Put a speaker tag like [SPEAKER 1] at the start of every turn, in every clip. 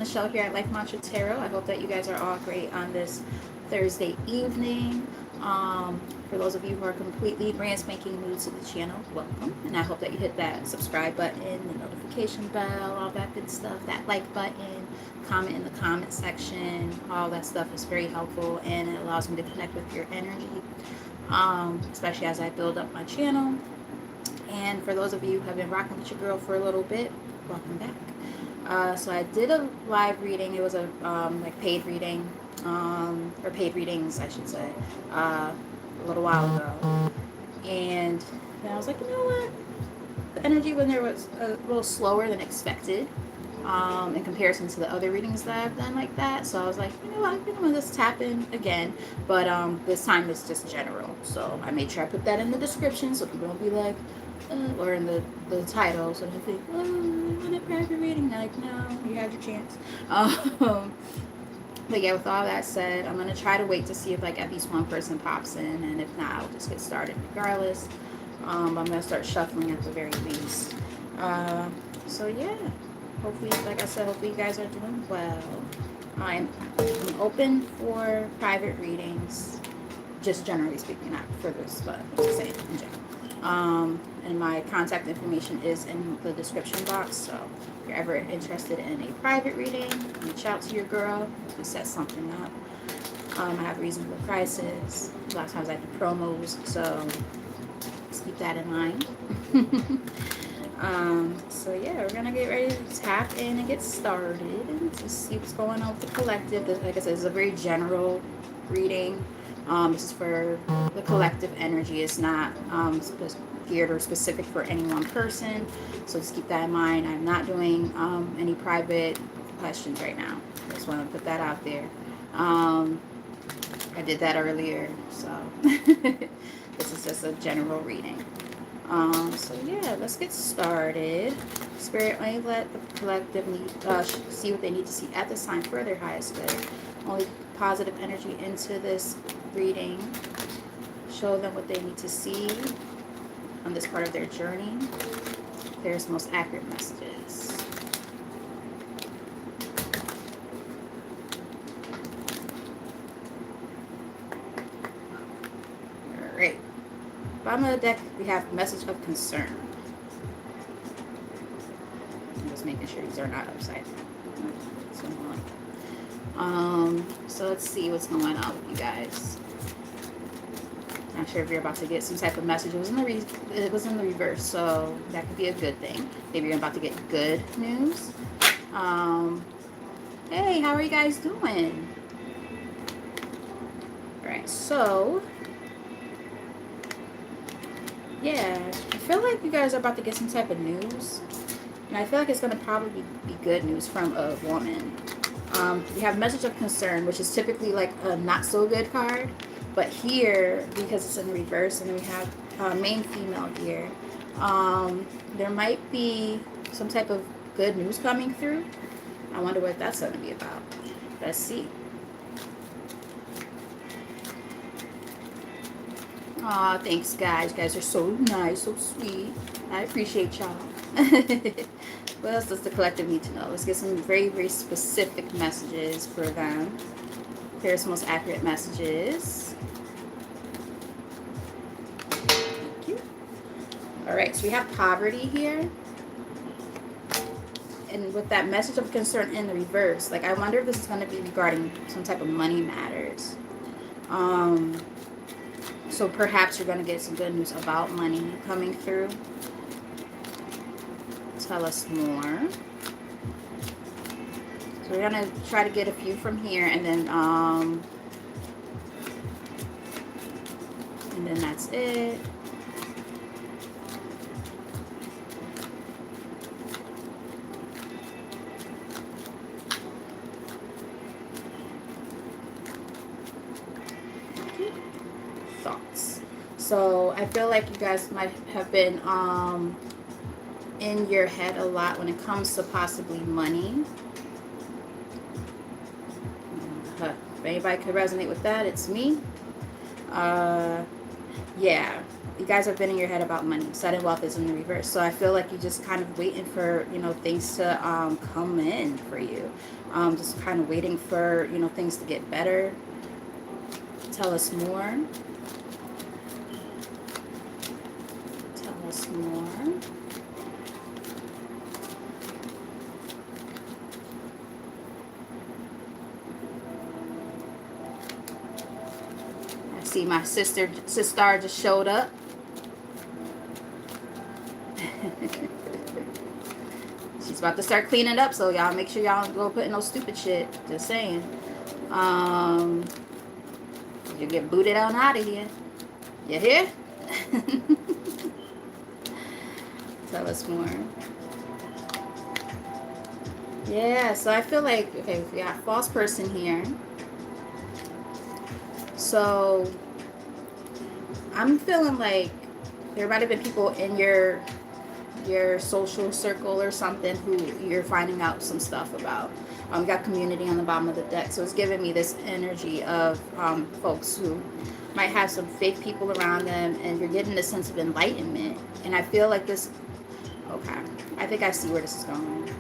[SPEAKER 1] Michelle here at Life Mantra Tarot. I hope that you guys are all great on this Thursday evening. For those of you who are completely brand spanking new to the channel, welcome. And I hope that you hit that subscribe button, the notification bell, all that good stuff, that like button, comment in the comment section. All that stuff is very helpful and it allows me to connect with your energy, especially as I build up my channel. And for those of you who have been rocking with your girl for a little bit, welcome back. So I did a live reading. It was a like paid reading, or paid readings, I should say, a little while ago. And then I was like, you know what? The energy when there was a little slower than expected, in comparison to the other readings that I've done like that. So I was like, you know what? I'm gonna just tap in again, but this time it's just general. So I made sure I put that in the description so people don't be like, or in the title, so they think, oh, I want a private reading. They're like, no, you had your chance. But yeah, with all that said, I'm gonna try to wait to see if like at least one person pops in, and if not, I'll just get started regardless. I'm gonna start shuffling at the very least. So yeah, hopefully, like I said, hopefully you guys are doing well. I'm open for private readings, just generally speaking, not for this, but I'm just saying in general. And my contact information is in the description box, so if you're ever interested in a private reading, reach out to your girl to set something up. I have reasonable prices. A lot of times I do promos, so just keep that in mind. So yeah, we're gonna get ready to tap in and get started and to see what's going on with the collective. Like I said, it's a very general reading. This is for the collective energy. It's not geared or specific for any one person. So just keep that in mind. I'm not doing any private questions right now. I just want to put that out there. I did that earlier, so this is just a general reading. So yeah, let's get started. Spirit, only let the collective see what they need to see at this time for their highest good. Only positive energy into this reading. Show them what they need to see on this part of their journey. There's most accurate messages. All right. Bottom of the deck, we have message of concern. I'm just making sure these are not upside down. So let's see what's going on with you guys. Not sure if you're about to get some type of message. It was in the reverse, so that could be a good thing. Maybe you're about to get good news. Hey, how are you guys doing? All right, so yeah, I feel like you guys are about to get some type of news, and I feel like it's going to probably be good news from a woman. We have message of concern, which is typically like a not so good card. But here, because it's in reverse and we have main female here, there might be some type of good news coming through. I wonder what that's going to be about. Let's see. Aw, thanks guys. You guys are so nice, so sweet. I appreciate y'all. What else does the collective need to know? Let's get some very, very specific messages for them. Here's most accurate messages. Thank you. All right, so we have poverty here. And with that message of concern in the reverse, like I wonder if this is going to be regarding some type of money matters. So perhaps you're going to get some good news about money coming through. Tell us more. So we're going to try to get a few from here, and then that's it. Thoughts. So I feel like you guys might have been in your head a lot when it comes to possibly money. If anybody could resonate with that, it's me. Yeah, you guys have been in your head about money. Sudden wealth is in the reverse. So I feel like you're just kind of waiting for, things to come in for you. Just kind of waiting for, things to get better. Tell us more. Tell us more. I see my sister just showed up. She's about to start cleaning up, so y'all make sure y'all don't go putting no stupid shit. Just saying. You get booted on out of here. You hear? Tell us more. Yeah, so I feel like, okay, we got false person here. So I'm feeling like there might have been people in your social circle or something who you're finding out some stuff about. We got community on the bottom of the deck, so it's giving me this energy of folks who might have some fake people around them, and you're getting a sense of enlightenment. And I feel like this, okay, I think I see where this is going.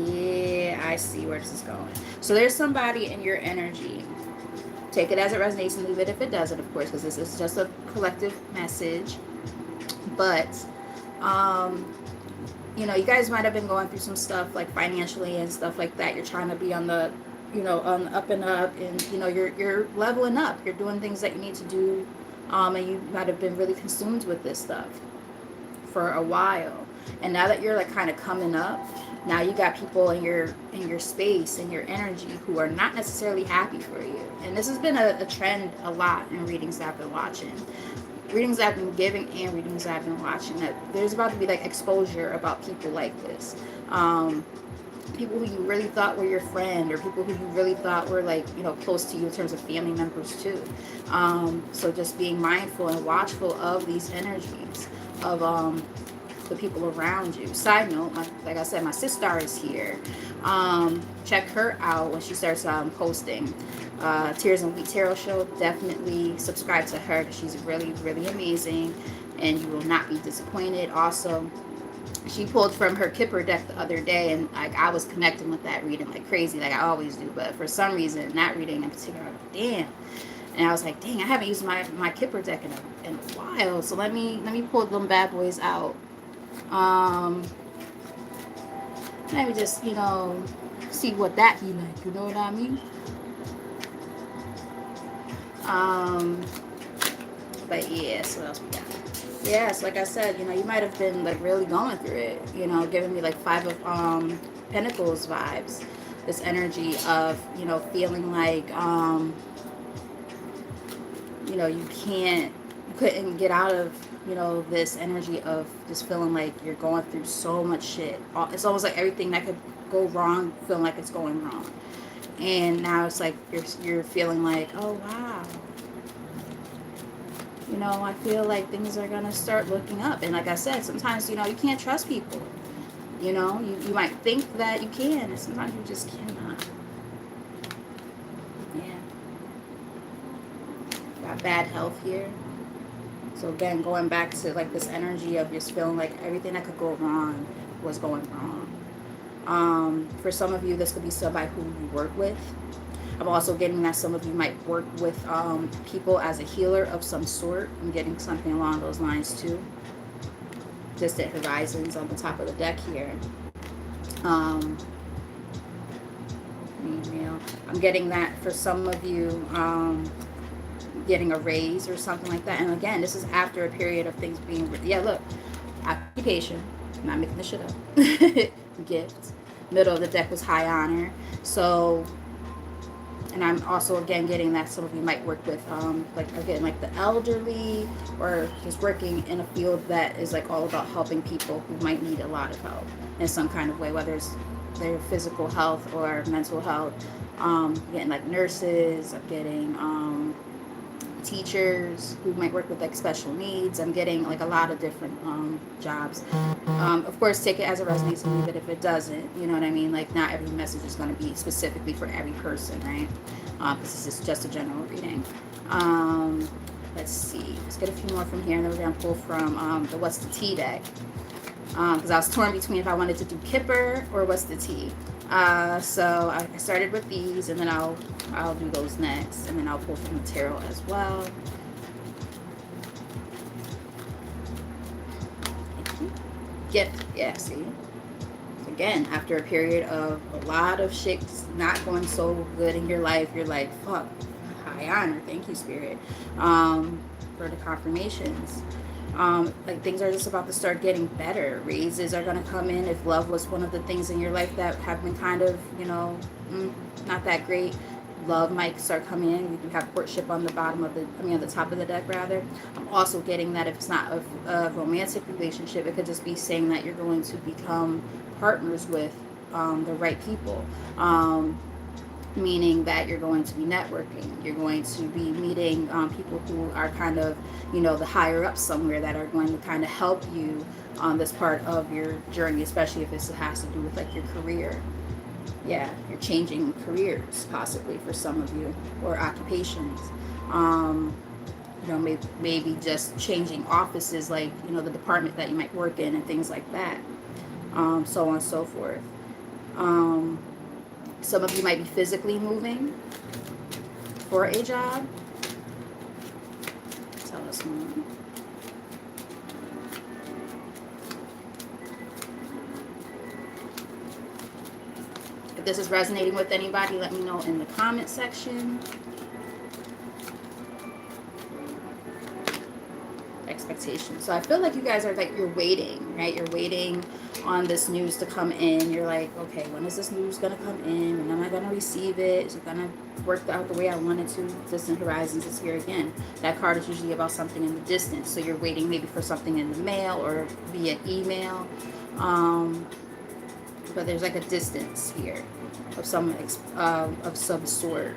[SPEAKER 1] Yeah, I see where this is going. So there's somebody in your energy. Take it as it resonates and leave it if it doesn't, of course, because this is just a collective message. But you guys might have been going through some stuff like financially and stuff like that. You're trying to be on the, on up and up, and you're leveling up. You're doing things that you need to do, and you might have been really consumed with this stuff for a while. And now that you're like kind of coming up, now you got people in your space and your energy who are not necessarily happy for you. And this has been a trend a lot in readings that I've been watching. Readings I've been giving and readings I've been watching, that there's about to be like exposure about people like this. People who you really thought were your friend, or people who you really thought were like, close to you in terms of family members too. So just being mindful and watchful of these energies of the people around you. Side note, like I said, my sister is here. Check her out when she starts posting Tears and Wheat Tarot Show. Definitely subscribe to her, because she's really, really amazing, and you will not be disappointed. Also, she pulled from her Kipper deck the other day, and like I was connecting with that reading like crazy, like I always do. But for some reason, that reading in particular, damn. And I was like, dang, I haven't used my Kipper deck in a while. So let me pull them bad boys out. Let me just, see what that be like, you know what I mean? But yes, what else we got? Yes, like I said, you might have been like really going through it, giving me like Five of Pentacles vibes. This energy of, feeling like, you couldn't get out of, this energy of just feeling like you're going through so much shit. It's almost like everything that could go wrong, feeling like it's going wrong. And now it's like you're feeling like, oh wow, I feel like things are gonna start looking up. And like I said, sometimes you can't trust people. You might think that you can, and sometimes you just cannot. Yeah. Got bad health here. So again, going back to like this energy of just feeling like everything that could go wrong was going wrong. For some of you, this could be somebody who you work with. I'm also getting that some of you might work with people as a healer of some sort. I'm getting something along those lines too. Distant horizons on the top of the deck here. I'm getting that for some of you, getting a raise or something like that. And again, this is after a period of things being, look, occupation, I'm not making this shit up. Gift. Middle of the deck was high honor. So, and I'm also again getting that some of you might work with like the elderly, or just working in a field that is like all about helping people who might need a lot of help in some kind of way, whether it's their physical health or mental health. Getting like nurses, I'm getting teachers who might work with like special needs. I'm getting like a lot of different jobs. Of course, take it as it resonates and leave it if it doesn't. You know what I mean? Like not every message is going to be specifically for every person, right? Because this is just a general reading. Let's see. Let's get a few more from here, and then we're going to pull from the What's the Tea deck. Because I was torn between if I wanted to do Kipper or What's the Tea. So I started with these, and then I'll do those next, and then I'll pull from the tarot as well. Gift, yeah, see. Again, after a period of a lot of shit not going so good in your life, you're like, fuck, high honor, thank you, Spirit, for the confirmations. Like things are just about to start getting better. Raises are going to come in. If love was one of the things in your life that have been kind of, you know, not that great, love might start coming in. You have courtship on the bottom of the, on the top of the deck rather. I'm also getting that if it's not a romantic relationship, it could just be saying that you're going to become partners with the right people. Meaning that you're going to be networking, you're going to be meeting people who are kind of, you know, the higher up somewhere that are going to kind of help you on this part of your journey, especially if this has to do with like your career. Yeah, you're changing careers possibly for some of you, or occupations. You know, maybe just changing offices, like, you know, the department that you might work in and things like that. So on and so forth. Some of you might be physically moving for a job. Tell us more. If this is resonating with anybody, let me know in the comment section. Expectations. So I feel like you guys are like, you're waiting, right? You're waiting on this news to come in. You're like, okay, when is this news going to come in? When am I going to receive it? Is it going to work out the way I wanted to? Distant horizons is here again. That card is usually about something in the distance. So you're waiting maybe for something in the mail or via email. But there's like a distance here of some sort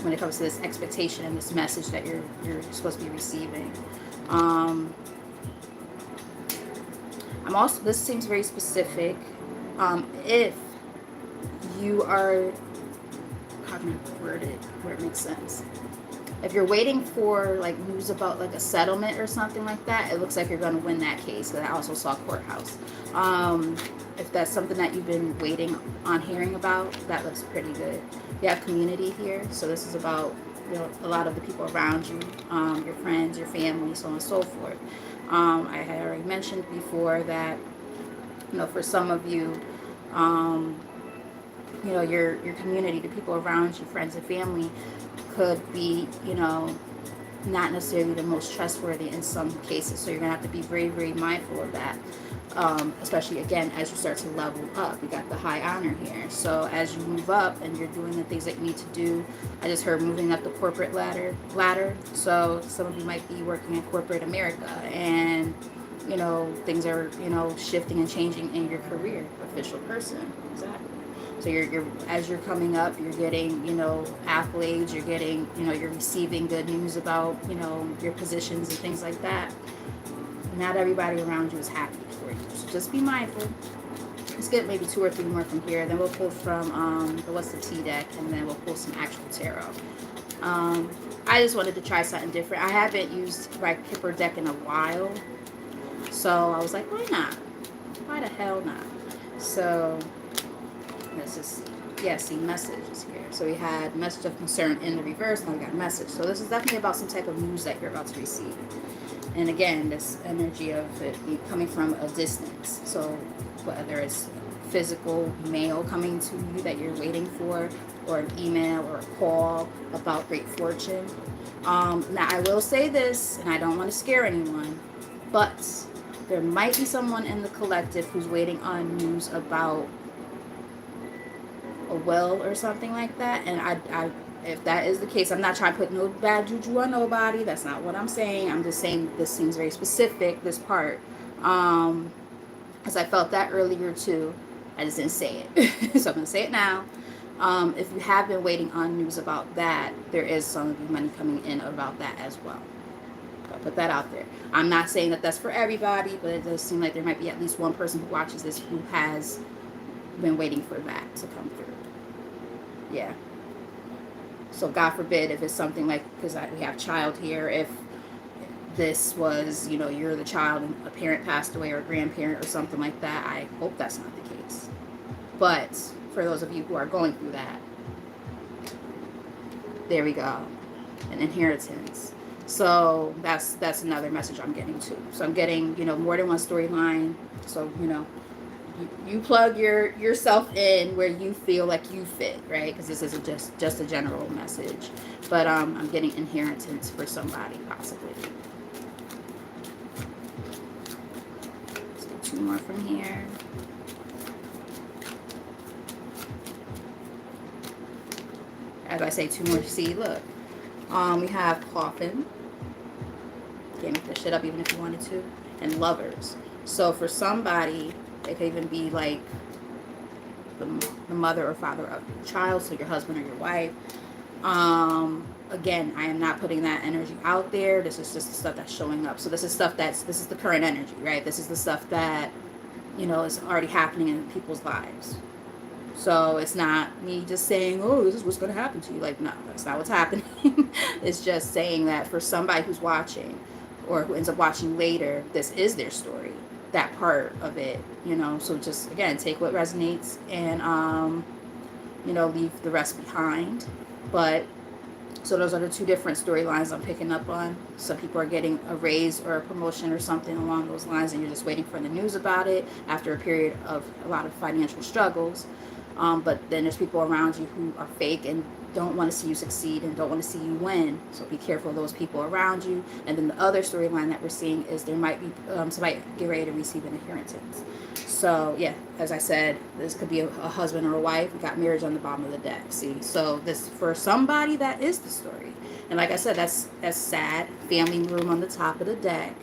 [SPEAKER 1] when it comes to this expectation and this message that you're supposed to be receiving. I'm also, this seems very specific. If you are, how can I word it where it makes sense? If you're waiting for like news about like a settlement or something like that, it looks like you're going to win that case. I also saw courthouse. If that's something that you've been waiting on hearing about, that looks pretty good. You have community here, so this is about, you know, a lot of the people around you, your friends, your family, so on and so forth. I had already mentioned before that, you know, for some of you, you know, your community, the people around you, friends and family, could be, you know, not necessarily the most trustworthy in some cases. So you're gonna have to be very, very mindful of that. Especially again as you start to level up. You got the high honor here. So as you move up and you're doing the things that you need to do, I just heard moving up the corporate ladder. So some of you might be working in corporate America, and you know things are, you know, shifting and changing in your career. Official person, exactly. So you're as you're coming up, you're getting, you know, accolades. You're getting, you know, you're receiving good news about, you know, your positions and things like that. Not everybody around you is happy for you, so just be mindful. Let's get maybe 2 or 3 more from here. Then we'll pull from the What's the Tea deck, and then we'll pull some actual tarot. I just wanted to try something different. I haven't used my Kipper deck in a while, so I was like, why not? Why the hell not? So let's just see. Yeah, see, messages here. So we had message of concern in the reverse, now we got message. So this is definitely about some type of news that you're about to receive. And again, this energy of it coming from a distance. So whether it's physical mail coming to you that you're waiting for, or an email or a call about great fortune. Now, I will say this, and I don't want to scare anyone, but there might be someone in the collective who's waiting on news about a will or something like that. And I if that is the case, I'm not trying to put no bad juju on nobody. That's not what I'm saying. I'm just saying this seems very specific, this part. Because I felt that earlier too. I just didn't say it. So I'm going to say it now. If you have been waiting on news about that, there is some money coming in about that as well. I'll put that out there. I'm not saying that that's for everybody, but it does seem like there might be at least one person who watches this who has been waiting for that to come through. Yeah. So God forbid if it's something like, because we have child here, if this was, you know, you're the child and a parent passed away or a grandparent or something like that. I hope that's not the case. But for those of you who are going through that, there we go. An inheritance. So that's another message I'm getting too. So I'm getting, you know, more than one storyline. So, you know, you plug yourself in where you feel like you fit, right? Because this isn't just a general message. But I'm getting inheritance for somebody, possibly. Let's get 2 more from here. As I say, 2 more. See, look. We have coffin. Can't make this shit up even if you wanted to. And lovers. So for somebody, it could even be like the mother or father of your child, so your husband or your wife. Again, I am not putting that energy out there. This is just the stuff that's showing up. So this is the current energy, right? This is the stuff that, you know, is already happening in people's lives. So it's not me just saying, oh, this is what's going to happen to you. Like, no, that's not what's happening. It's just saying that for somebody who's watching or who ends up watching later, this is their story, that part of it, you know. So just, again, take what resonates and, you know, leave the rest behind. But so those are the 2 different storylines I'm picking up on. Some people are getting a raise or a promotion or something along those lines, and you're just waiting for the news about it after a period of a lot of financial struggles. But then there's people around you who are fake and don't want to see you succeed and don't want to see you win. So be careful of those people around you. And then the other storyline that we're seeing is there might be somebody get ready to receive an inheritance. So yeah, as I said, this could be a husband or a wife. We got marriage on the bottom of the deck. See, so this for somebody, that is the story. And like I said, that's sad. Family room on the top of the deck.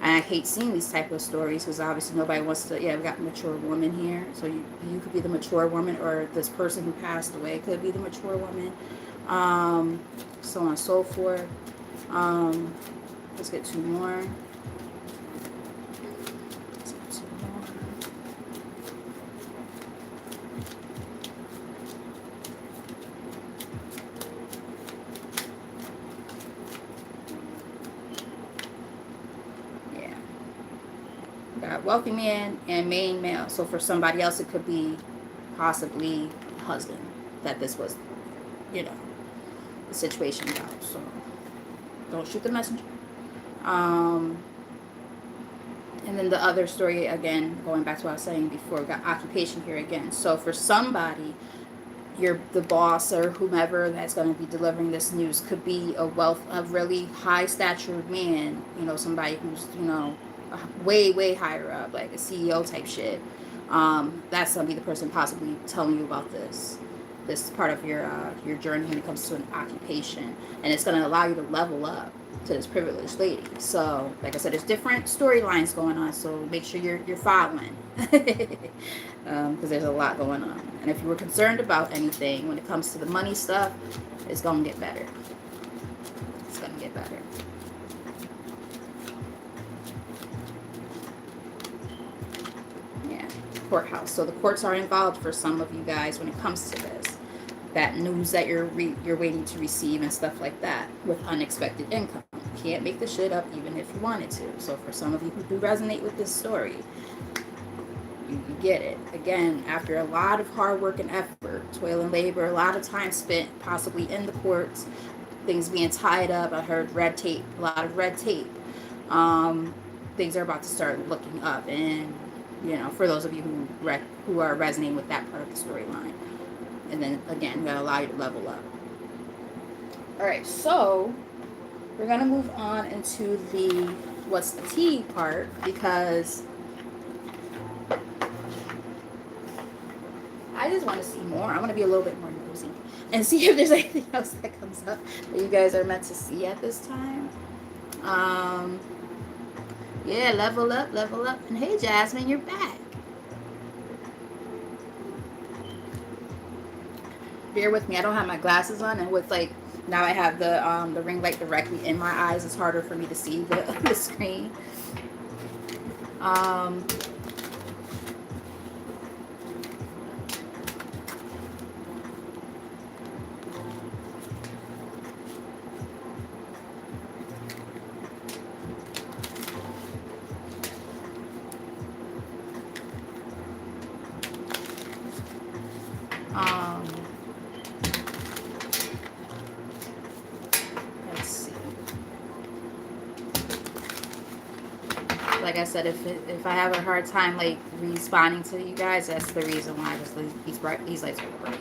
[SPEAKER 1] And I hate seeing these type of stories because obviously nobody wants to. Yeah, we got mature woman here, so you could be the mature woman, or this person who passed away could be the mature woman, so on and so forth. Let's get 2 more. Wealthy man and main male. So for somebody else, it could be possibly husband that this was, you know, the situation about. So don't shoot the messenger. And then the other story, again, going back to what I was saying before, we got occupation here again. So for somebody, you're the boss or whomever that's going to be delivering this news could be a really high statured man, you know, somebody who's, you know, way higher up, like a CEO type shit. That's gonna be the person possibly telling you about this part of your journey when it comes to an occupation, and it's gonna allow you to level up to this privileged lady. So like I said, there's different storylines going on, so make sure you're following because there's a lot going on. And if you were concerned about anything when it comes to the money stuff, it's gonna get better. It's gonna get better. Courthouse. So the courts are involved for some of you guys when it comes to this. That news that you're waiting to receive and stuff like that with unexpected income. You can't make the shit up even if you wanted to. So for some of you who do resonate with this story, you get it. Again, after a lot of hard work and effort, toil and labor, a lot of time spent possibly in the courts, things being tied up. I heard red tape, a lot of red tape. Things are about to start looking up, and you know, for those of you who are resonating with that part of the storyline. And then again, going to allow you to level up. All right, so we're going to move on into the what's the tea part, because I just want to see more. I want to be a little bit more nosy and see if there's anything else that comes up that you guys are meant to see at this time. Yeah, level up. And hey, Jasmine, you're back. Bear with me. I don't have my glasses on, and with like now I have the ring light directly in my eyes. It's harder for me to see the screen. like I said, if I have a hard time like responding to you guys, that's the reason why. Just these lights are bright.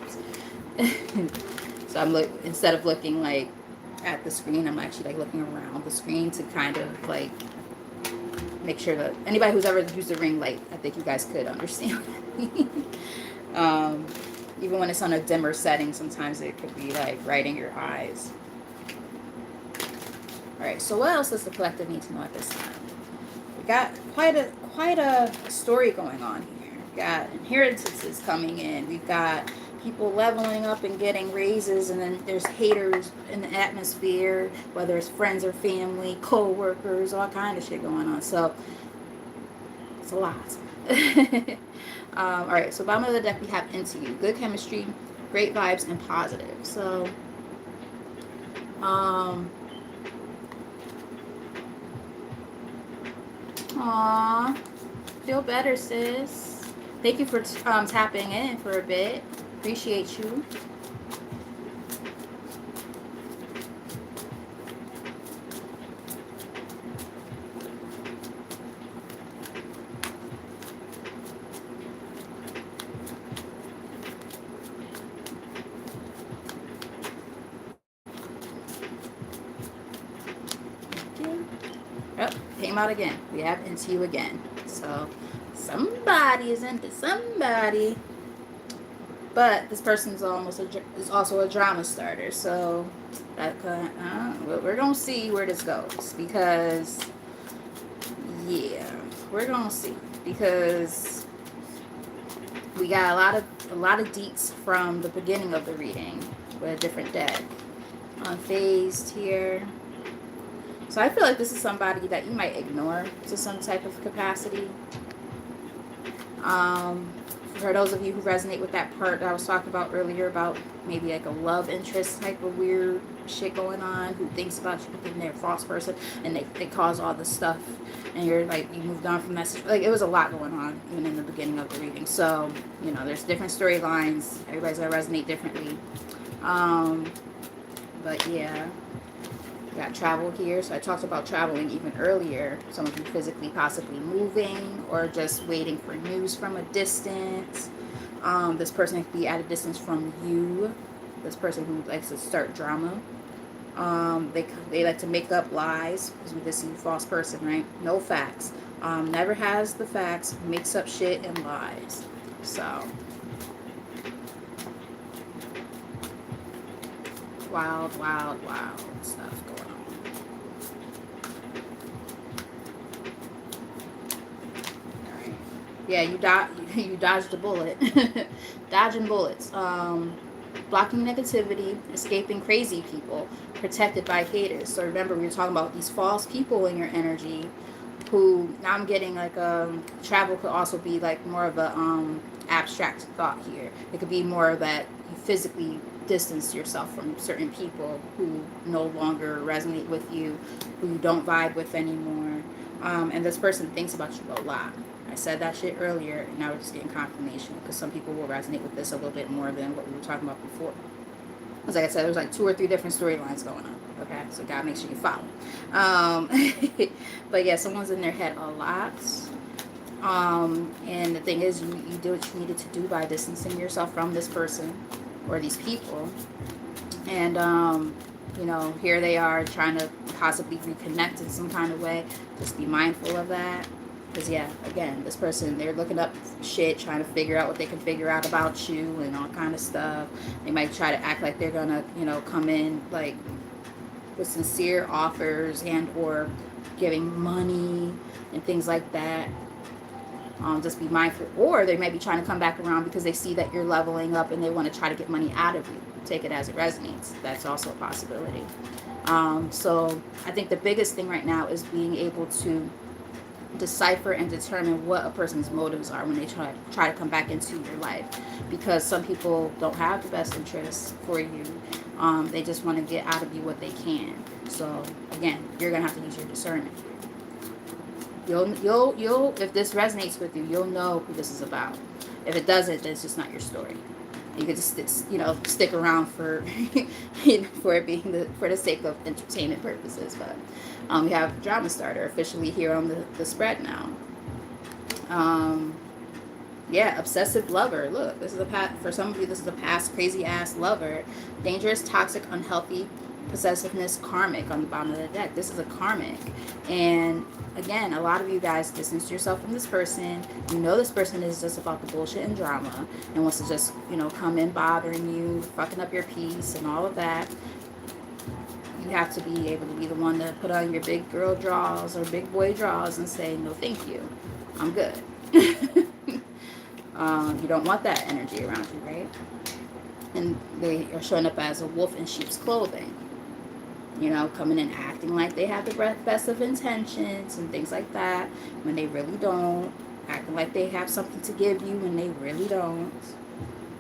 [SPEAKER 1] So I'm instead of looking like at the screen, I'm actually like looking around the screen to kind of like make sure that anybody who's ever used a ring light, I think you guys could understand. Even when it's on a dimmer setting, sometimes it could be like right in your eyes. All right, so what else does the collective need to know at this time? We got quite a story going on here. We got inheritances coming in. We've got people leveling up and getting raises, and then there's haters in the atmosphere, whether it's friends or family, co-workers, all kind of shit going on. So it's a lot. All right, so bottom of the deck we have into you, good chemistry, great vibes, and positive. So aw, feel better, sis. Thank you for tapping in for a bit. Appreciate you. Oh, came out again. We have into you again. So somebody is into somebody. But this person is also a drama starter. So that we're gonna see where this goes, because yeah, we're gonna see, because we got a lot of deets from the beginning of the reading with a different deck. Unfazed here. So I feel like this is somebody that you might ignore to some type of capacity. For those of you who resonate with that part that I was talking about earlier, about maybe like a love interest type of weird shit going on, who thinks about you, thinking they're a false person, and they cause all this stuff, and you're like, you moved on from that. Like, it was a lot going on even in the beginning of the reading. So, you know, there's different storylines. Everybody's gonna resonate differently. But yeah. Got travel here. So I talked about traveling even earlier. Some of you physically possibly moving, or just waiting for news from a distance. This person could be at a distance from you. This person who likes to start drama. They like to make up lies, because we just see false person, right? No facts. Never has the facts. Makes up shit and lies. So wild stuff going on. All right. Yeah, you dodged a bullet. Dodging bullets. Blocking negativity, escaping crazy people, protected by haters. So remember, we were talking about these false people in your energy, who now I'm getting like travel could also be like more of a abstract thought here. It could be more of that you physically distance yourself from certain people who no longer resonate with you, who you don't vibe with anymore. And this person thinks about you a lot. I said that shit earlier, and now we're just getting confirmation, because some people will resonate with this a little bit more than what we were talking about before. Because like I said, there's like 2 or 3 different storylines going on. Okay, so gotta make sure you follow. But yeah, someone's in their head a lot. And the thing is, you did what you needed to do by distancing yourself from this person or these people. And you know, here they are trying to possibly reconnect in some kind of way. Just be mindful of that. Because yeah, again, this person, they're looking up shit, trying to figure out what they can figure out about you and all kind of stuff. They might try to act like they're gonna, you know, come in like with sincere offers and or giving money and things like that. Just be mindful. Or they might be trying to come back around because they see that you're leveling up and they want to try to get money out of you. Take it as it resonates. That's also a possibility. So I think the biggest thing right now is being able to decipher and determine what a person's motives are when they try to come back into your life, because some people don't have the best interests for you. They just want to get out of you what they can. So again, you're gonna have to use your discernment. You'll if this resonates with you, you'll know who this is about. If it doesn't, then it's just not your story. You could just, you know, stick around for for it being for the sake of entertainment purposes. But we have drama starter officially here on the spread now. Um, yeah, obsessive lover. Look, this is a past for some of you. This is a past crazy ass lover, dangerous, toxic, unhealthy possessiveness, karmic on the bottom of the deck. This is a karmic, and again, a lot of you guys distance yourself from this person. You know this person is just about the bullshit and drama and wants to just, you know, come in bothering you, fucking up your peace and all of that. You have to be able to be the one to put on your big girl draws or big boy draws and say, no thank you, I'm good. You don't want that energy around you, right? And they are showing up as a wolf in sheep's clothing. You know, coming in acting like they have the best of intentions and things like that when they really don't. Acting like they have something to give you when they really don't.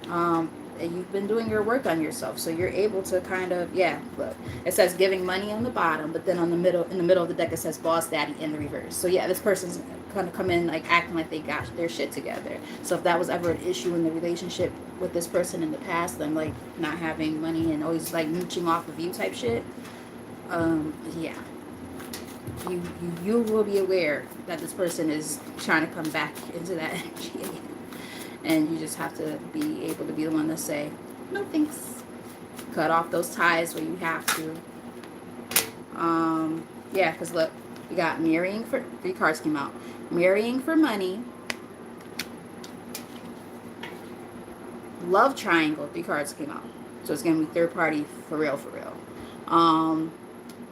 [SPEAKER 1] And you've been doing your work on yourself, so you're able to kind of, yeah, look, it says giving money on the bottom, but then in the middle of the deck it says boss daddy in the reverse. So yeah, this person's gonna come in like acting like they got their shit together. So if that was ever an issue in the relationship with this person in the past, then like not having money and always like mooching off of you type shit, yeah, you will be aware that this person is trying to come back into that energy again. And you just have to be able to be the one to say, no thanks. Cut off those ties where you have to. Yeah, because look, you got marrying for, 3 cards came out. Marrying for money. Love triangle, 3 cards came out. So it's going to be third party for real, for real.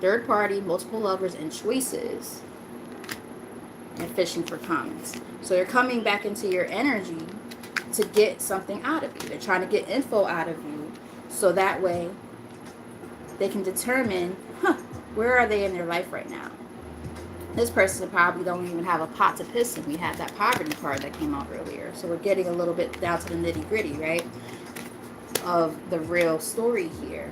[SPEAKER 1] Third party, multiple lovers, and choices. And fishing for comments. So you're coming back into your energy to get something out of you. They're trying to get info out of you so that way they can determine, where are they in their life right now? This person probably don't even have a pot to piss in. We had that poverty card that came out earlier. So we're getting a little bit down to the nitty gritty, right, of the real story here.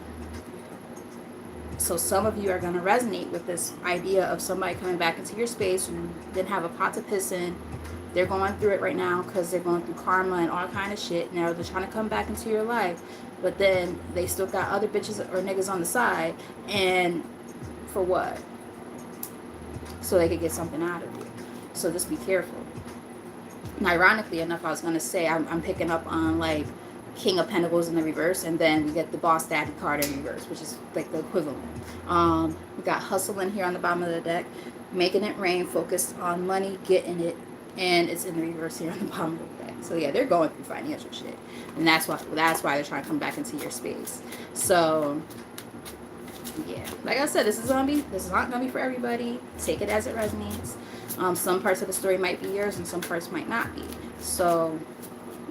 [SPEAKER 1] So some of you are going to resonate with this idea of somebody coming back into your space who didn't have a pot to piss in. They're going through it right now because they're going through karma and all kind of shit. Now they're trying to come back into your life, but then they still got other bitches or niggas on the side. And for what? So they could get something out of you. So just be careful. And ironically enough, I was going to say I'm picking up on like King of Pentacles in the reverse, and then we get the Boss Daddy card in reverse, which is like the equivalent. We got hustle in here on the bottom of the deck, making it rain, focused on money, getting it. And it's in the reverse here on the bottom of the deck. So yeah, they're going through financial shit, and that's why they're trying to come back into your space. So yeah, like I said, this is not gonna be for everybody. Take it as it resonates. Some parts of the story might be yours, and some parts might not be. So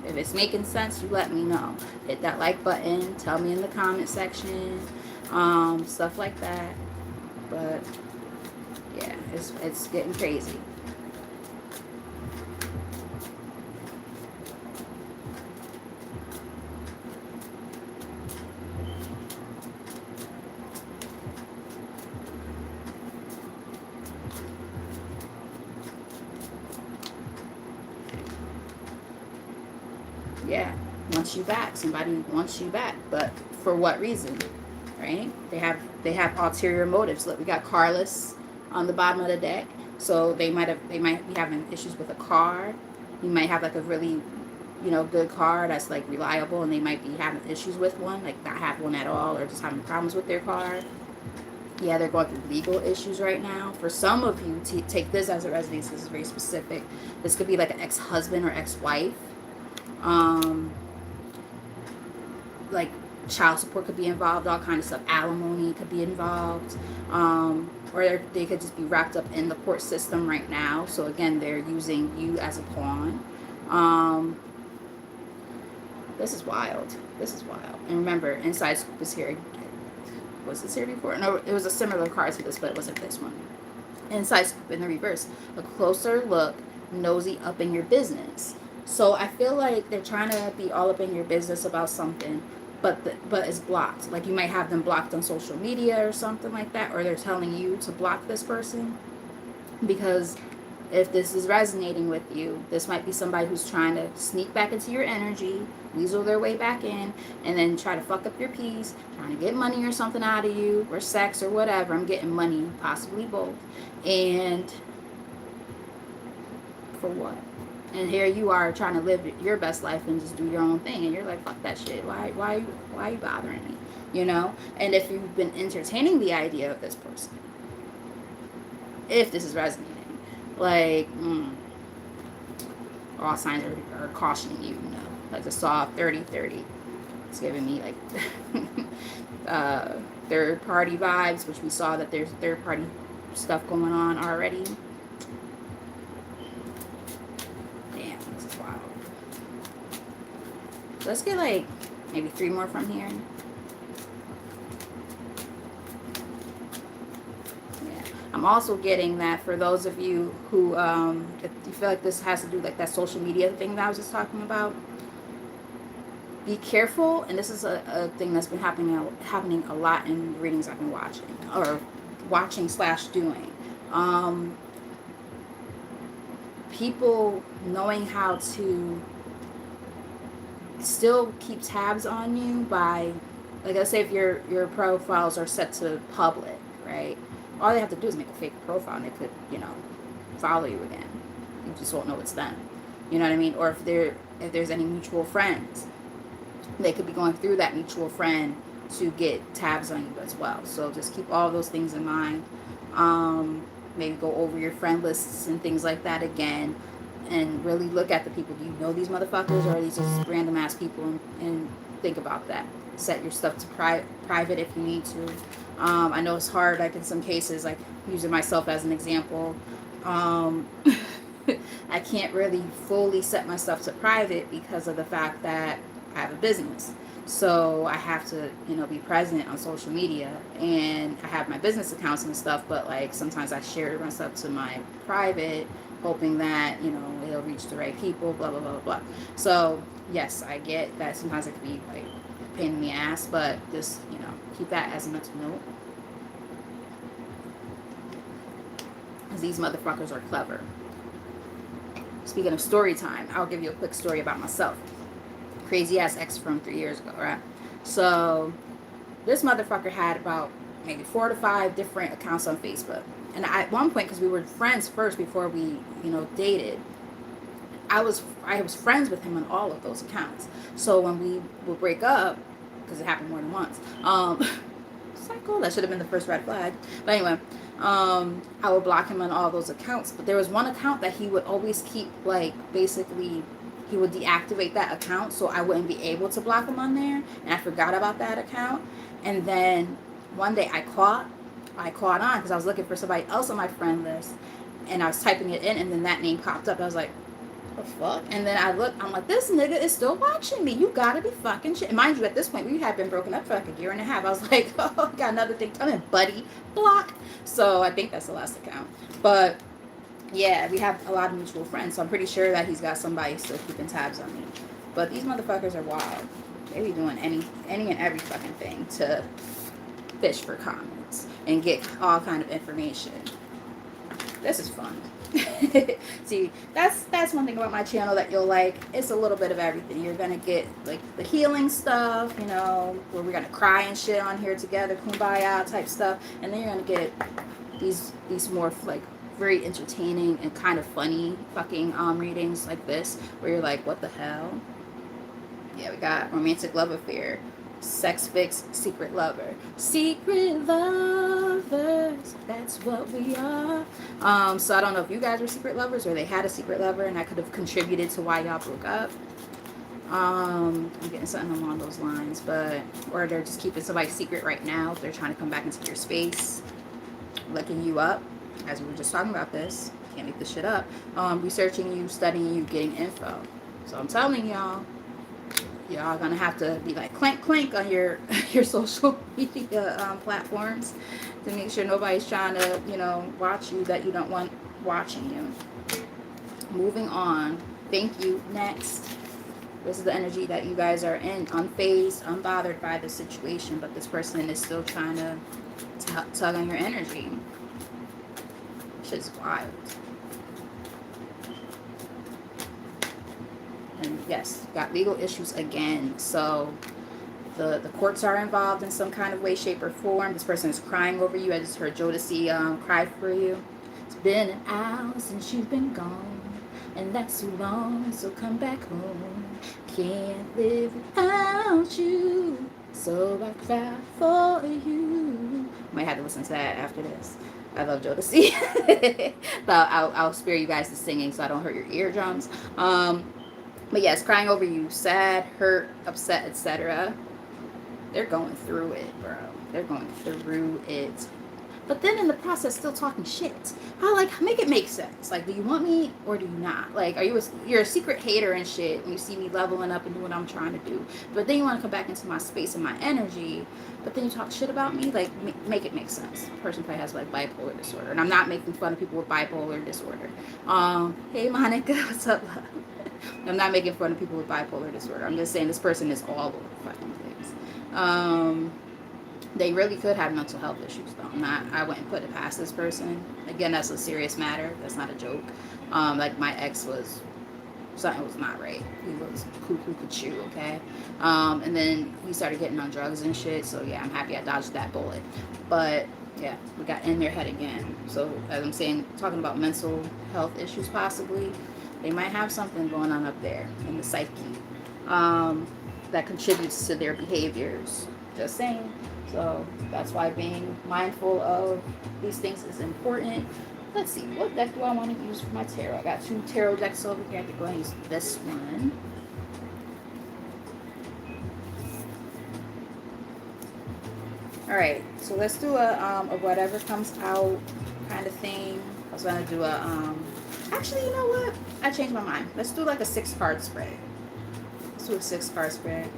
[SPEAKER 1] if it's making sense, you let me know. Hit that like button. Tell me in the comment section, stuff like that. But yeah, it's getting crazy. Yeah, wants you back. Somebody wants you back, but for what reason, right? They have ulterior motives. Look, we got carless on the bottom of the deck, so they might be having issues with a car. You might have like a really, good car that's like reliable, and they might be having issues with one, like not have one at all, or just having problems with their car. Yeah, they're going through legal issues right now. For some of you, take this as it resonates. This is very specific. This could be like an ex-husband or ex-wife. Like child support could be involved, all kind of stuff. Alimony could be involved, or they could just be wrapped up in the court system right now. So again, they're using you as a pawn. This is wild. And remember, inside scoop is here. Was this here before? No, it was a similar card to this, but it wasn't this one. Inside scoop in the reverse. A closer look, nosy up in your business. So I feel like they're trying to be all up in your business about something, but it's blocked. Like you might have them blocked on social media or something like that, or they're telling you to block this person because If this is resonating with you, this might be somebody who's trying to sneak back into your energy, weasel their way back in, and then try to fuck up your peace, trying to get money or something out of you, or sex or whatever. I'm getting money, possibly both. And for what? And here you are trying to live your best life and just do your own thing, and you're like, fuck that shit. Why are you bothering me? You know? And if you've been entertaining the idea of this person, if this is resonating, like, all signs are cautioning you, you know. Like the Saw 30-30. It's giving me like third party vibes, which we saw that there's third party stuff going on already. Damn, this is wild. So let's get like maybe 3 more from here. I'm also getting that for those of you who, if you feel like this has to do like that social media thing that I was just talking about, be careful. And this is a thing that's been happening a lot in readings I've been watching or watching/doing. People knowing how to still keep tabs on you by, like, let's say if your profiles are set to public, right? All they have to do is make a fake profile and they could, you know, follow you again. You just won't know it's them. You know what I mean? Or if there's any mutual friends, they could be going through that mutual friend to get tabs on you as well. So just keep all those things in mind. Maybe go over your friend lists and things like that again, and really look at the people. Do you know these motherfuckers, or are these just random ass people? And think about that. Set your stuff to private if you need to. I know it's hard, like in some cases, like using myself as an example. I can't really fully set my stuff to private because of the fact that I have a business. So I have to, you know, be present on social media, and I have my business accounts and stuff, but like sometimes I share my stuff to my private, hoping that, you know, it'll reach the right people, blah, blah, blah, blah. So yes, I get that sometimes it can be like a pain in the ass, but just, you know, keep that as a mental note. Because these motherfuckers are clever. Speaking of story time, I'll give you a quick story about myself. Crazy ass ex from 3 years ago, right? So this motherfucker had about maybe 4 to 5 different accounts on Facebook. And at one point, because we were friends first before we, you know, dated, I was friends with him on all of those accounts. So when we would break up, because it happened more than once, cycle, that should have been the first red flag. But anyway, I would block him on all those accounts. But there was one account that he would always keep, like, basically, he would deactivate that account so I wouldn't be able to block him on there. And I forgot about that account. And then one day I caught on because I was looking for somebody else on my friend list. And I was typing it in, and then that name popped up. I was like, what the fuck? And then I looked, I'm like, this nigga is still watching me. You gotta be fucking shit. And mind you, at this point, we had been broken up for like a year and a half. I was like, oh, got another thing coming, buddy. Block. So I think that's the last account. But yeah, we have a lot of mutual friends, so I'm pretty sure that he's got somebody still keeping tabs on me. But these motherfuckers are wild. They be doing any and every fucking thing to fish for comments and get all kind of information. This is fun. See, that's one thing about my channel that you'll like. It's a little bit of everything. You're gonna get like the healing stuff, you know, where we're gonna cry and shit on here together, kumbaya type stuff, and then you're gonna get these more like very entertaining and kind of funny fucking readings like this, where you're like, what the hell? Yeah, we got romantic love affair, sex fix, secret lover, secret lovers. That's what we are. So I don't know if you guys were secret lovers or they had a secret lover, and that could have contributed to why y'all broke up. I'm getting something along those lines, but or they're just keeping somebody secret right now. They're trying to come back into your space, looking you up. As we were just talking about this, can't make this shit up. Researching you, studying you, getting info. So I'm telling y'all gonna have to be like clank clank on your social media platforms to make sure nobody's trying to, you know, watch you that you don't want watching you. Moving on. Thank you. Next. This is the energy that you guys are in, unfazed, unbothered by the situation, but this person is still trying to tug on your energy. Shit's wild. Yes, got legal issues again. So the courts are involved in some kind of way, shape, or form. This person is crying over you. I just heard Jodeci cry for you. It's been an hour since you've been gone, and that's too long, so come back home. Can't live without you, so I cry for you. Might have to listen to that after this. I love Jodeci. But I'll spare you guys the singing so I don't hurt your eardrums. But yes, crying over you, sad, hurt, upset, etc. They're going through it, bro. They're going through it. But then in the process, still talking shit. How, like, make it make sense. Like, do you want me or do you not? Like, you're a secret hater and shit when you see me leveling up and doing what I'm trying to do. But then you want to come back into my space and my energy. But then you talk shit about me. Like, make it make sense. The person probably has, like, bipolar disorder. And I'm not making fun of people with bipolar disorder. Hey, Monica, what's up, love? I'm not making fun of people with bipolar disorder. I'm just saying this person is all over the fucking place. They really could have mental health issues, though. I wouldn't put it past this person. Again, that's a serious matter. That's not a joke. Like my ex something was not right. He was cuckoo, okay? And then he started getting on drugs and shit. So yeah, I'm happy I dodged that bullet. But yeah, we got in their head again. So as I'm saying, talking about mental health issues possibly, they might have something going on up there in the psyche that contributes to their behaviors. Just saying. So that's why being mindful of these things is important. Let's see, what deck do I want to use for my tarot? I got 2 tarot decks over here. I could go and use this one. Alright, so let's do a whatever comes out kind of thing. I was going to do actually, you know what? I changed my mind. Let's do like a 6-card spread. Let's do a 6-card spread.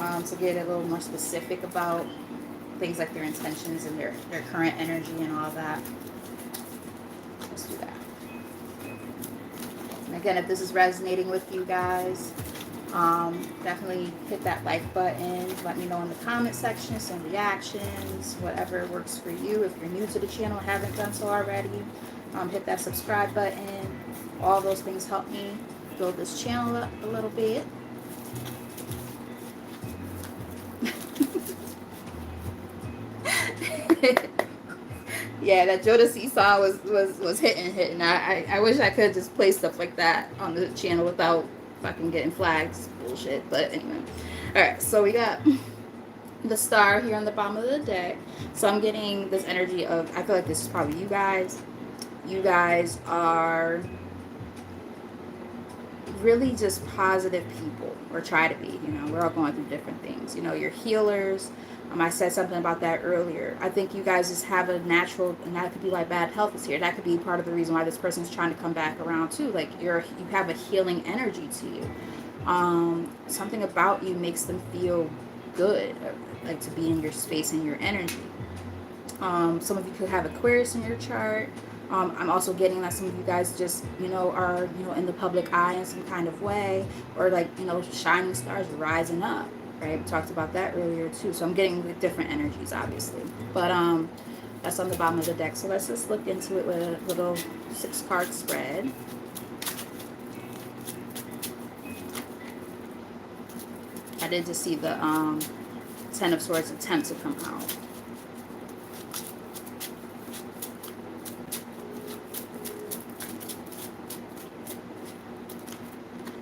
[SPEAKER 1] To get a little more specific about things like their intentions and their current energy and all that. Let's do that. And again, if this is resonating with you guys, definitely hit that like button. Let me know in the comment section, some reactions, whatever works for you. If you're new to the channel and haven't done so already, hit that subscribe button. All those things help me build this channel up a little bit. Yeah, that Jodeci song was hitting. I wish I could just play stuff like that on the channel without fucking getting flags. Bullshit. But anyway. Alright, so we got the star here on the bottom of the deck. So I'm getting this energy of, I feel like this is probably you guys. You guys are really just positive people, or try to be. You know, we're all going through different things. You know, you're healers. I said something about that earlier. I think you guys just have a natural, and that could be like bad health is here. That could be part of the reason why this person's trying to come back around too. Like you have a healing energy to you. Something about you makes them feel good, like to be in your space and your energy. Some of you could have Aquarius in your chart. I'm also getting that some of you guys just, are, in the public eye in some kind of way, or like, shining stars rising up. Right, we talked about that earlier too. So I'm getting the different energies, obviously. But that's on the bottom of the deck. So let's just look into it with a little 6-card spread. I did just see the 10 of Swords attempt to come out.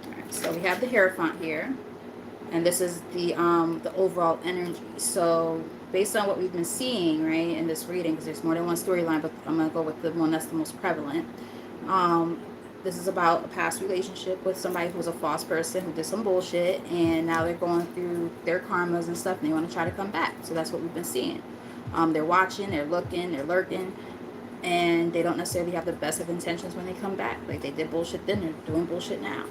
[SPEAKER 1] Alright, so we have the Hierophant here. And this is the overall energy. So based on what we've been seeing, right, in this reading, because there's more than one storyline, but I'm going to go with the one that's the most prevalent. This is about a past relationship with somebody who was a false person who did some bullshit, and now they're going through their karmas and stuff, and they want to try to come back. So that's what we've been seeing. They're watching, they're looking, they're lurking, and they don't necessarily have the best of intentions when they come back. Like they did bullshit then, they're doing bullshit now.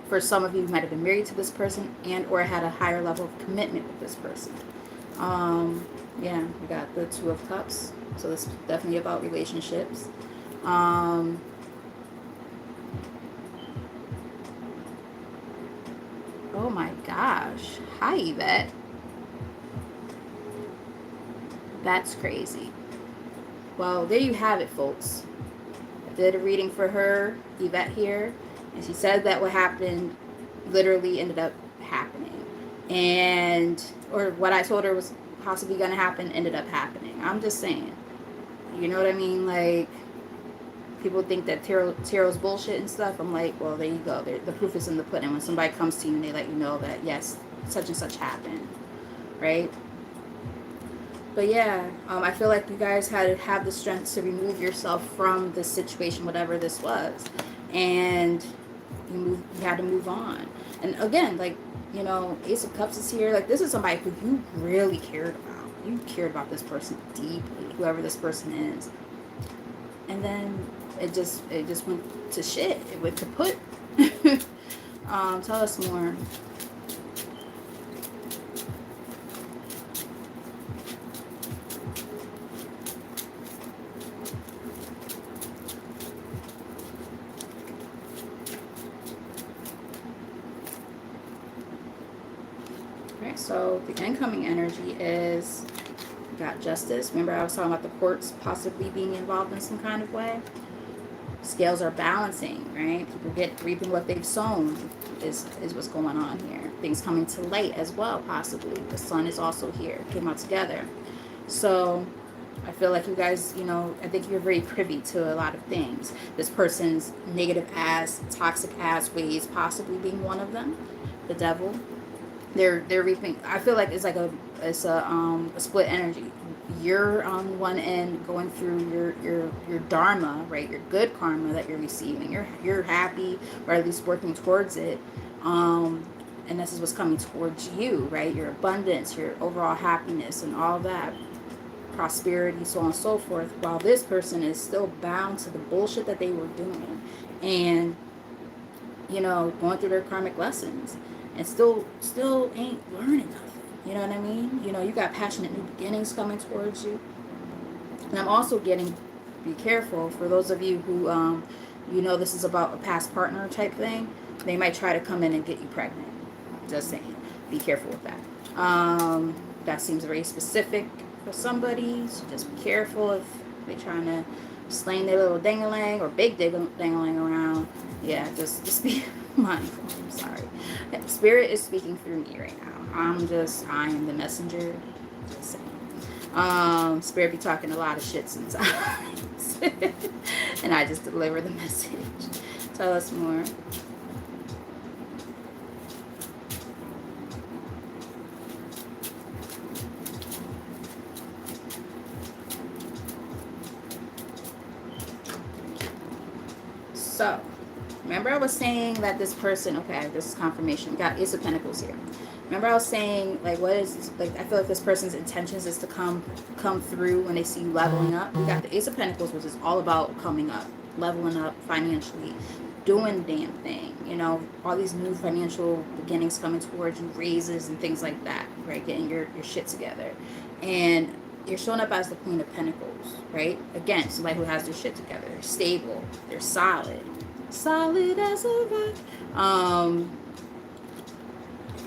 [SPEAKER 1] For some of you might have been married to this person and or had a higher level of commitment with this person. Yeah, we got the 2 of Cups. So this is definitely about relationships. Oh my gosh. Hi, Yvette. That's crazy. Well, there you have it, folks. I did a reading for her, Yvette here. And she said that what happened literally ended up happening. And, or what I told her was possibly going to happen ended up happening. I'm just saying. You know what I mean? Like, people think that tarot's bullshit and stuff. I'm like, well, there you go. The proof is in the pudding. When somebody comes to you and they let you know that, yes, such and such happened. Right? But yeah, I feel like you guys had to have the strength to remove yourself from this situation, whatever this was. And you had to move on. And again, like, you know, Ace of Cups is here. Like, this is somebody who you really cared about. You cared about this person deeply, whoever this person is. And then it just went to shit. It went kaput. Tell us more. Right, so the incoming energy is, got Justice. Remember I was talking about the courts possibly being involved in some kind of way? Scales are balancing, right? People reaping what they've sown is what's going on here. Things coming to light as well, possibly. The sun is also here, came out together. So I feel like you guys, you know, I think you're very privy to a lot of things. This person's negative ass, toxic ass ways possibly being one of them. The devil. They're reaping. I feel like it's like a split energy. You're on one end going through your dharma, right? Your good karma that you're receiving. You're happy, or at least working towards it. And this is what's coming towards you, right? Your abundance, your overall happiness, and all that, prosperity, so on and so forth. While this person is still bound to the bullshit that they were doing, and you know, going through their karmic lessons. And still ain't learning nothing. You know what I mean? You know, you got passionate new beginnings coming towards you. And I'm also getting, be careful for those of you who, you know, this is about a past partner type thing. They might try to come in and get you pregnant. Just saying. Be careful with that. That seems very specific for somebody. So just be careful if they're trying to sling their little ding-a-lang or big ding-a-lang around. Yeah, just be mindful. I'm sorry. Spirit is speaking through me right now. I am the messenger. Just saying. Spirit be talking a lot of shit sometimes. And I just deliver the message. Tell us more. So, remember I was saying that this person, okay, this is confirmation. We got Ace of Pentacles here. Remember I was saying, like, what is, like, I feel like this person's intentions is to come through when they see you leveling up. We got the Ace of Pentacles, which is all about coming up, leveling up financially, doing the damn thing, you know, all these new financial beginnings coming towards you, raises and things like that, right, getting your shit together. And you're showing up as the Queen of Pentacles, right? Again, somebody who has their shit together. They're stable. They're solid. Solid as a rock.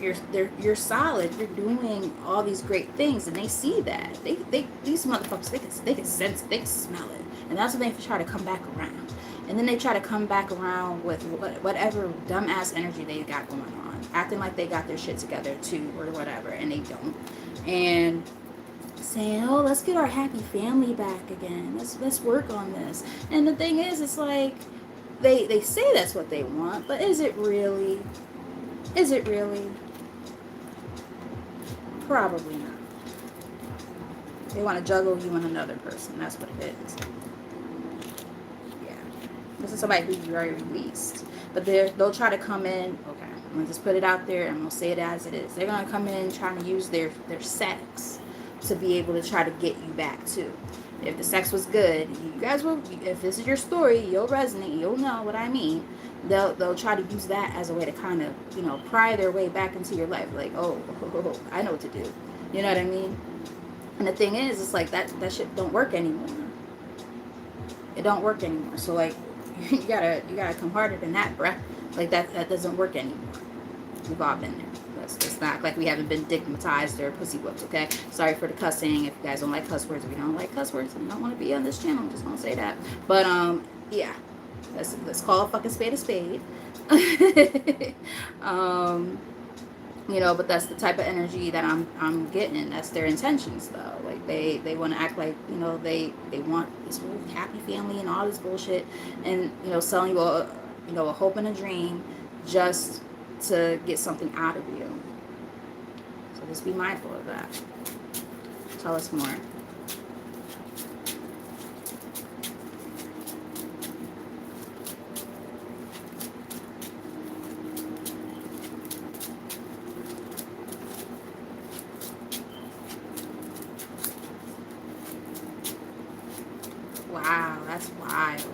[SPEAKER 1] You're solid. You're doing all these great things, and they see that. These motherfuckers, they can sense it. They can smell it. And that's when they try to come back around. And then they try to come back around with whatever dumbass energy they got going on, acting like they got their shit together too, or whatever, and they don't. And saying, oh, let's get our happy family back again. Let's work on this. And the thing is, it's like they say that's what they want, but is it really? Is it really? Probably not. They want to juggle you and another person. That's what it is. Yeah. This is somebody who you already released. But they'll try to come in, okay, I'm going to just put it out there and I'm going to say it as it is. They're going to come in trying to use their sex to be able to try to get you back too. If the sex was good, you guys will, if this is your story, you'll resonate, you'll know what I mean. They'll try to use that as a way to kind of, you know, pry their way back into your life. Like, oh, I know what to do. You know what I mean? And the thing is, it's like that shit don't work anymore. It don't work anymore. So like, you gotta come harder than that, bruh. Like that doesn't work anymore. We've all been there. It's not like we haven't been stigmatized or pussy whipped, okay? Sorry for the cussing. If you guys don't like cuss words, if you don't like cuss words, you don't want to be on this channel. I'm just gonna say that. But yeah. Let's call a fucking spade a spade. um, you know, but that's the type of energy that I'm getting. That's their intentions though. Like they want to act like, you know, they want this whole happy family and all this bullshit, and you know, selling you a, you know, a hope and a dream just to get something out of you. So just be mindful of that. Tell us more. Wow, that's wild.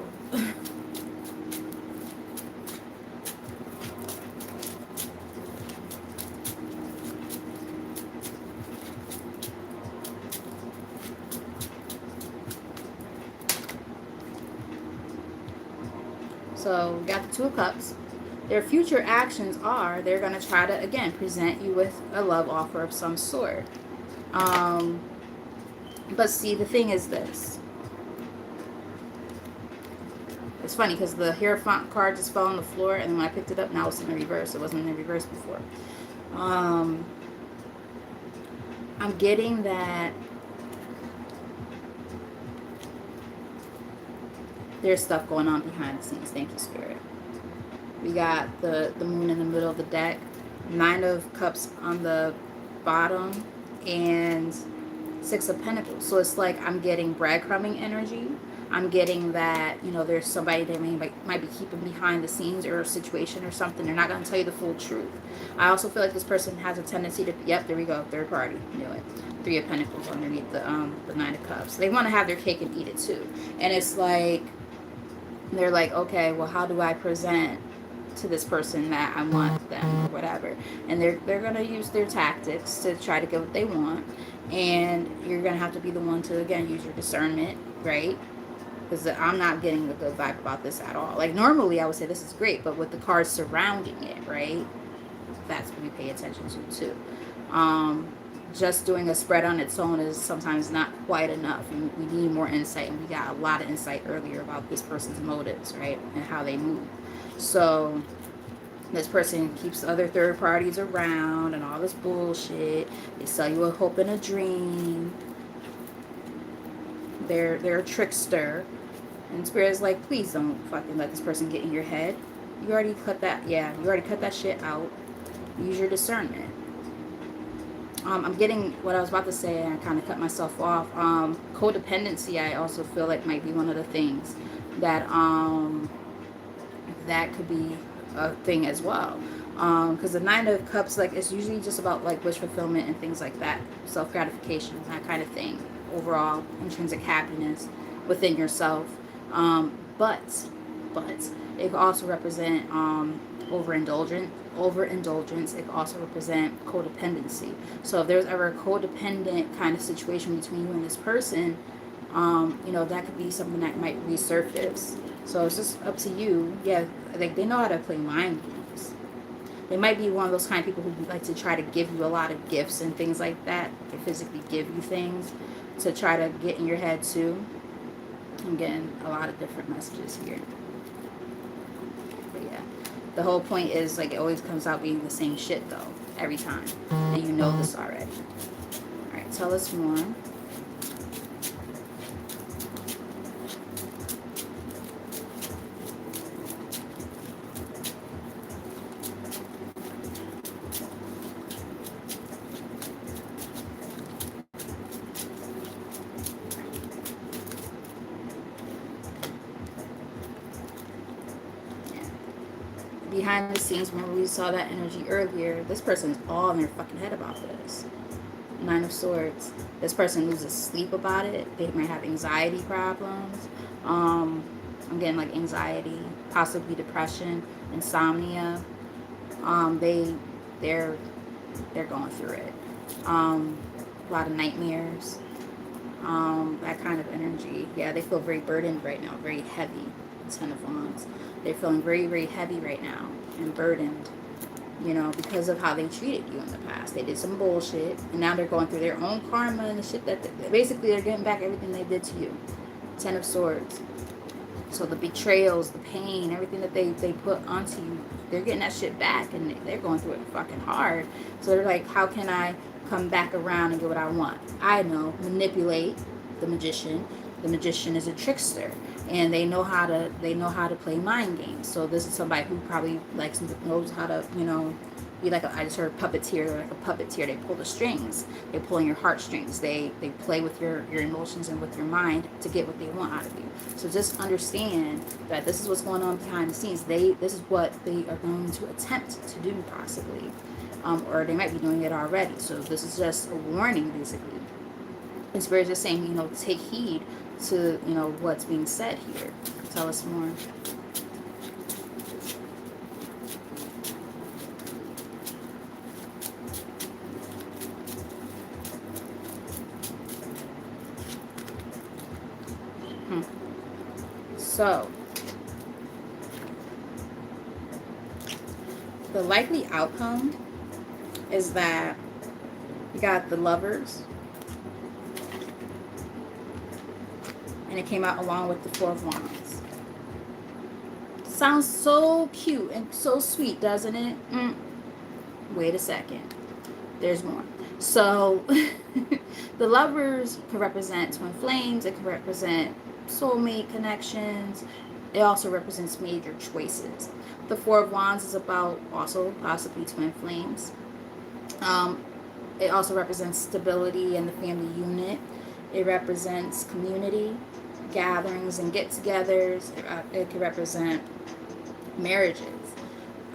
[SPEAKER 1] So we got the Two of Cups. Their future actions are they're going to try to, again, present you with a love offer of some sort. But see, the thing is this. It's funny because the Hierophant card just fell on the floor, and when I picked it up, now it's in the reverse. It wasn't in the reverse before. I'm getting that there's stuff going on behind the scenes. Thank you, Spirit. We got the moon in the middle of the deck, 9 of Cups on the bottom, and 6 of Pentacles. So it's like I'm getting breadcrumbing energy. I'm getting that, you know, there's somebody that might be keeping behind the scenes or a situation or something. They're not going to tell you the full truth. I also feel like this person has a tendency to, yep, there we go, third party, knew it. 3 of Pentacles underneath the 9 of Cups. They want to have their cake and eat it too. And it's like, they're like, okay, well, how do I present to this person that I want them or whatever? And they're going to use their tactics to try to get what they want. And you're going to have to be the one to, again, use your discernment, right? Because I'm not getting a good vibe about this at all. Like, normally I would say this is great, but with the cards surrounding it, right? That's what we pay attention to, too. Just doing a spread on its own is sometimes not quite enough. We need more insight, and we got a lot of insight earlier about this person's motives, right? And how they move. So this person keeps other third parties around and all this bullshit. They sell you a hope and a dream. They're a trickster. And Spirit is like, please don't fucking let this person get in your head. You already cut that, yeah, you already cut that shit out. Use your discernment. I'm getting what I was about to say, and I kind of cut myself off. Codependency, I also feel like might be one of the things that that could be a thing as well. Because the 9 of Cups, like, it's usually just about like wish fulfillment and things like that, self gratification, that kind of thing. Overall, intrinsic happiness within yourself. But it could also represent overindulgence. It could also represent codependency. So if there's ever a codependent kind of situation between you and this person, you know, that could be something that might resurface. So it's just up to you. Yeah, like, they know how to play mind games. They might be one of those kind of people who like to try to give you a lot of gifts and things like that. They physically give you things to try to get in your head too. I'm getting a lot of different messages here. But yeah, the whole point is, like, it always comes out being the same shit though, every time. And you know this already. Alright, tell us more. Behind the scenes, when we saw that energy earlier, this person is all in their fucking head about this. 9 of Swords. This person loses sleep about it. They might have anxiety problems. I'm getting like anxiety, possibly depression, insomnia. They're going through it. A lot of nightmares. That kind of energy. Yeah, they feel very burdened right now, very heavy. 10 of Wands. They're feeling very, very heavy right now and burdened, you know, because of how they treated you in the past. They did some bullshit, and now they're going through their own karma and the shit that basically they're getting back everything they did to you. 10 of Swords. So the betrayals, the pain, everything that they put onto you, they're getting that shit back, and they're going through it fucking hard. So they're like, how can I come back around and get what I want? I know, manipulate. The magician. The magician is a trickster, and they know how to play mind games. So this is somebody who probably knows how to, be like I just heard puppeteer. They're like a puppeteer. They pull the strings. They pull on your heartstrings. They play with your emotions and with your mind to get what they want out of you. So just understand that this is what's going on behind the scenes. This is what they are going to attempt to do, possibly, or they might be doing it already. So this is just a warning, basically. And Spirit is just saying, take heed to what's being said here. Tell us more. So, the likely outcome is that you got the Lovers, and it came out along with the Four of Wands. Sounds so cute and so sweet, doesn't it? Wait a second. There's more. So, the Lovers could represent twin flames. It could represent soulmate connections. It also represents major choices. The Four of Wands is about also possibly twin flames. It also represents stability in the family unit. It represents community, gatherings and get-togethers. It could represent marriages.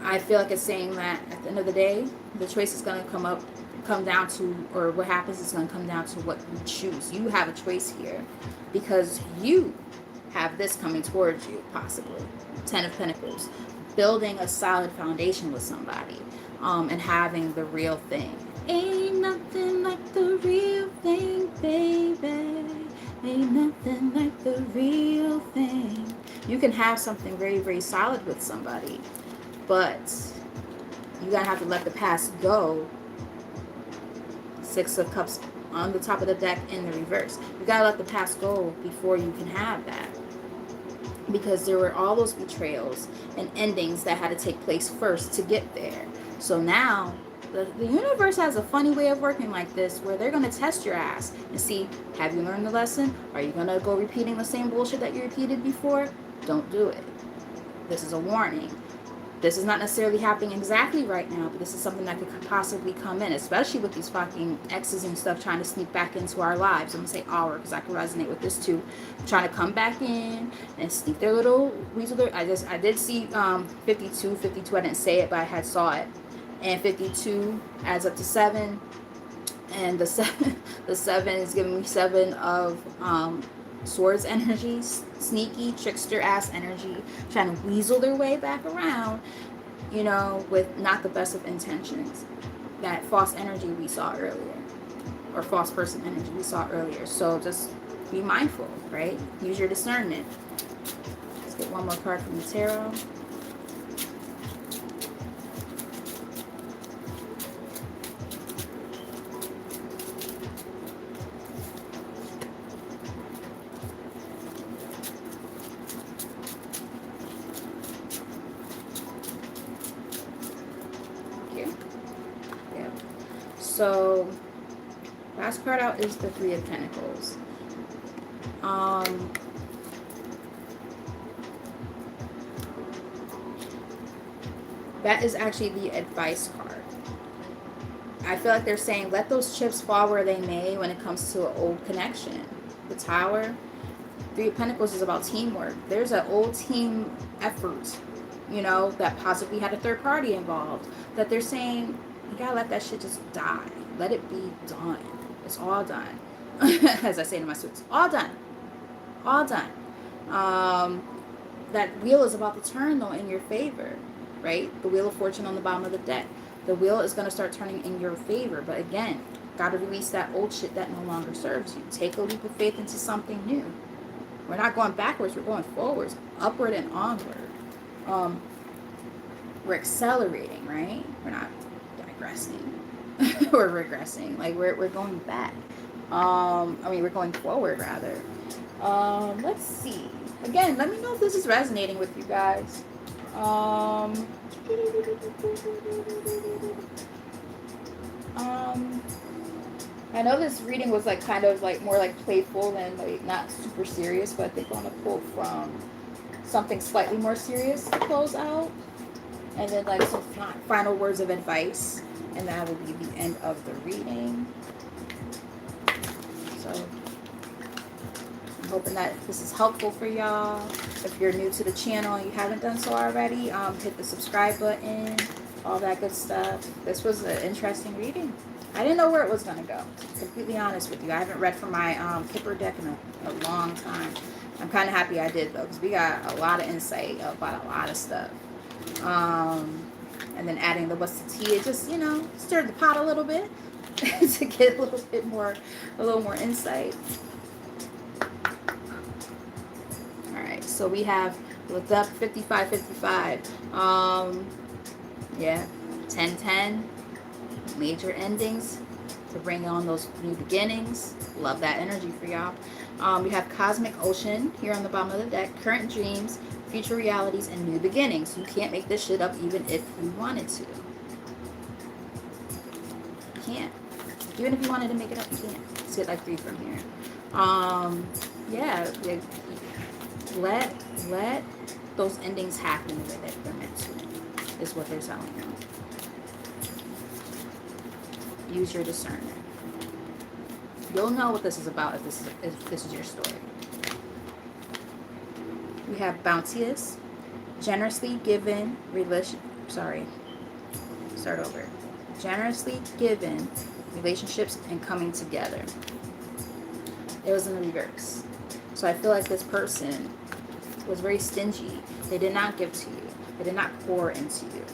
[SPEAKER 1] I feel like it's saying that at the end of the day, the choice is going to come down to, or what happens is going to come down to what you choose. You have a choice here because you have this coming towards you, possibly. 10 of Pentacles. Building a solid foundation with somebody, and having the real thing. Ain't nothing like the real thing, baby. Ain't nothing like the real thing. You can have something very, very solid with somebody, but you're going to have to let the past go. Six of Cups on the top of the deck in the reverse. You got to let the past go before you can have that. Because there were all those betrayals and endings that had to take place first to get there. So now, the universe has a funny way of working like this, where they're going to test your ass and see, have you learned the lesson? Are you going to go repeating the same bullshit that you repeated before? Don't do it. This is a warning. This is not necessarily happening exactly right now, but this is something that could possibly come in, especially with these fucking exes and stuff trying to sneak back into our lives. I'm going to say our, because I can resonate with this too. Trying to come back in and sneak their little weasel. I did see 52. 52, I didn't say it, but I had saw it. And 52 adds up to 7. And the 7 is giving me 7 of Swords energy, sneaky trickster ass energy, trying to weasel their way back around, with not the best of intentions. That false energy we saw earlier, or false person energy we saw earlier. So just be mindful, right? Use your discernment. Let's get one more card from the tarot. So, last card out is the Three of Pentacles. That is actually the advice card. I feel like they're saying, let those chips fall where they may when it comes to an old connection. The Tower. Three of Pentacles is about teamwork. There's an old team effort, that possibly had a third party involved. That they're saying, you gotta let that shit just die. Let it be done. It's all done. As I say to my students, all done. All done. That wheel is about to turn, though, in your favor, right? The Wheel of Fortune on the bottom of the deck. The wheel is going to start turning in your favor. But again, gotta release that old shit that no longer serves you. Take a leap of faith into something new. We're not going backwards. We're going forwards. Upward and onward. We're accelerating, right? We're not digressing or regressing. Like we're going back. I mean, we're going forward rather. Let's see. Again, let me know if this is resonating with you guys. Um, um, I know this reading was like kind of like more like playful and like not super serious, but I think I want to pull from something slightly more serious to close out, and then like some final words of advice, and that will be the end of the reading. So I'm hoping that this is helpful for y'all. If you're new to the channel and you haven't done so already, hit the subscribe button, all that good stuff. This was an interesting reading. I didn't know where it was going to go, to be completely honest with you. I haven't read from my Kipper deck in a long time. I'm kind of happy I did, though, because we got a lot of insight about a lot of stuff. And then adding the what's the tea, it just, you know, stirred the pot a little bit to get a little more insight. All right, so we have looked up 5555. Yeah, 1010. Major endings to bring on those new beginnings. Love that energy for y'all. We have Cosmic Ocean here on the bottom of the deck. Current dreams, future realities, and new beginnings. You can't make this shit up even if you wanted to. You can't. Even if you wanted to make it up, you can't. Let's get like 3 from here. Yeah, let those endings happen the way that they're meant to, is what they're telling you. Use your discernment. You'll know what this is about if this is your story. We have bounteous, generously given generously given relationships and coming together. It was in the reverse. So I feel like this person was very stingy. They did not give to you. They did not pour into you.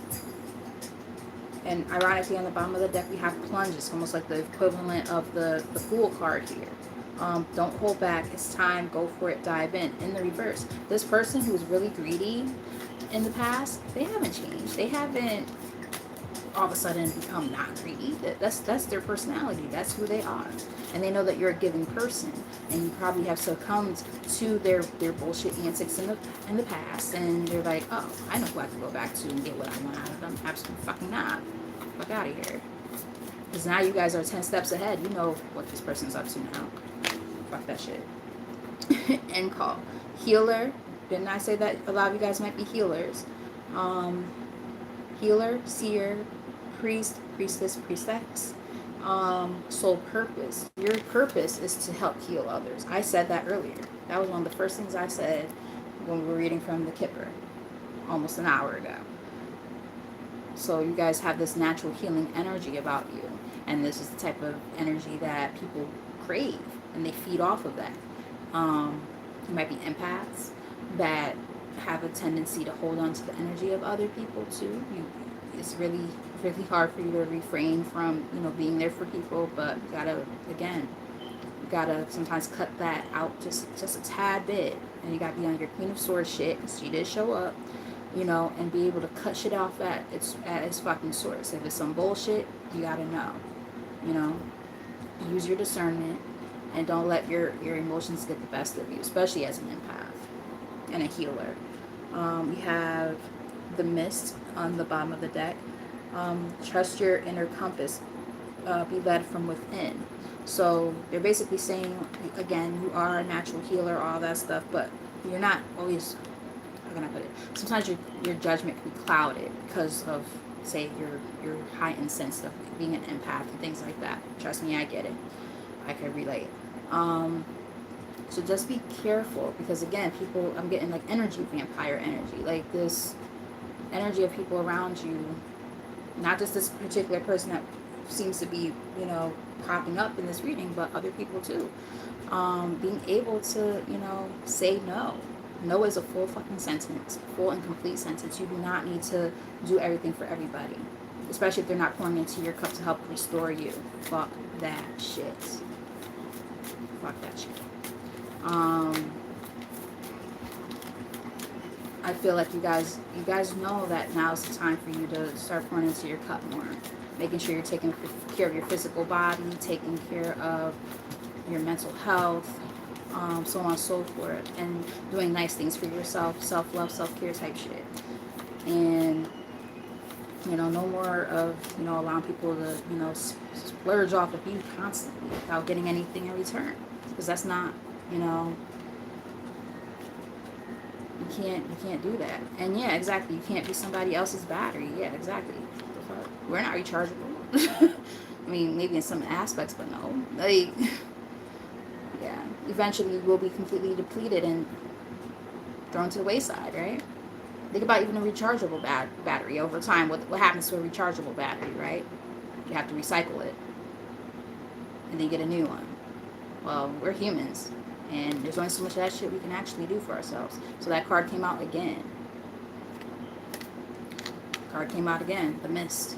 [SPEAKER 1] And ironically, on the bottom of the deck, we have plunge. It's almost like the equivalent of the Fool card here. Don't hold back. It's time. Go for it. Dive in. In the reverse, this person who was really greedy in the past, they haven't changed. They haven't all of a sudden become not greedy. That's their personality. That's who they are. And they know that you're a giving person. And you probably have succumbed to their bullshit antics in the past. And they're like, oh, I know who I can go back to and get what I want out of them. Absolutely fucking not. Fuck out of here. Because now you guys are 10 steps ahead. You know what this person's up to now. Fuck that shit. End call. Healer. Didn't I say that a lot of you guys might be healers? Healer, seer, priest, priestess, priestess. Soul purpose. Your purpose is to help heal others. I said that earlier. That was one of the first things I said when we were reading from the Kipper almost an hour ago. So you guys have this natural healing energy about you, and this is the type of energy that people crave, and they feed off of that. You might be empaths that have a tendency to hold on to the energy of other people too. It's really hard for you to refrain from, you know, being there for people, but you gotta sometimes cut that out just a tad bit, and you gotta be on your Queen of Swords shit, because she did show up, you know, and be able to cut shit off at its fucking source. If it's some bullshit, you gotta know, you know, use your discernment, and don't let your emotions get the best of you, especially as an empath and a healer. We have the Mist on the bottom of the deck. Trust your inner compass. Be led from within. So they're basically saying, again, you are a natural healer, all that stuff, but you're not always, how can I put it? Sometimes your judgment can be clouded because of, say, your heightened sense of being an empath and things like that. Trust me, I get it. I can relate. So just be careful, because again, people, I'm getting like energy, vampire energy, like this energy of people around you, not just this particular person that seems to be, you know, popping up in this reading, but other people too. Being able to, you know, say no. No is a full fucking sentence, full and complete sentence. You do not need to do everything for everybody, especially if they're not pouring into your cup to help restore you. Fuck that shit. Fuck that shit. I feel like you guys know that now's the time for you to start pouring into your cup more, making sure you're taking care of your physical body, taking care of your mental health, so on and so forth, and doing nice things for yourself, self-love, self-care type shit. And no more of allowing people to splurge off of you constantly without getting anything in return, because that's not you know you can't do that. And yeah, exactly, you can't be somebody else's battery. Yeah, exactly. We're not rechargeable. I mean, maybe in some aspects, but no. Like, yeah, eventually we'll be completely depleted and thrown to the wayside, right? Think about even a rechargeable battery over time. What happens to a rechargeable battery, right? You have to recycle it, and then you get a new one. Well, we're humans, and there's only so much of that shit we can actually do for ourselves. So that card came out again. The Mist.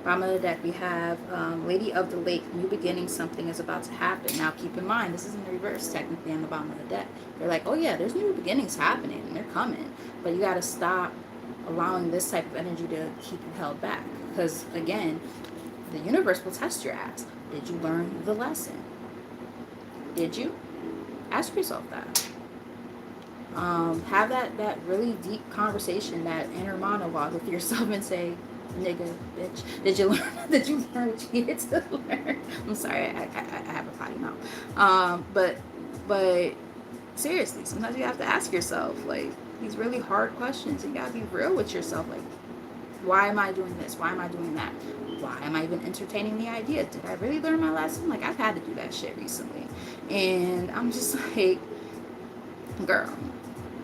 [SPEAKER 1] Bottom of the deck, we have Lady of the Lake, new beginning, something is about to happen. Now keep in mind, this is in the reverse technically on the bottom of the deck. They're like, oh yeah, there's new beginnings happening, they're coming. But you got to stop allowing this type of energy to keep you held back. Because again, the universe will test your ass. Did you learn the lesson? Did you? Ask yourself that. Have that really deep conversation, that inner monologue with yourself, and say, nigga, bitch, did you learn what you needed to learn? I'm sorry, I have a potty mouth. But seriously, sometimes you have to ask yourself, like, these really hard questions. You gotta be real with yourself. Like, why am I doing this? Why am I doing that? Why am I even entertaining the idea? Did I really learn my lesson? Like, I've had to do that shit recently. And I'm just like, girl,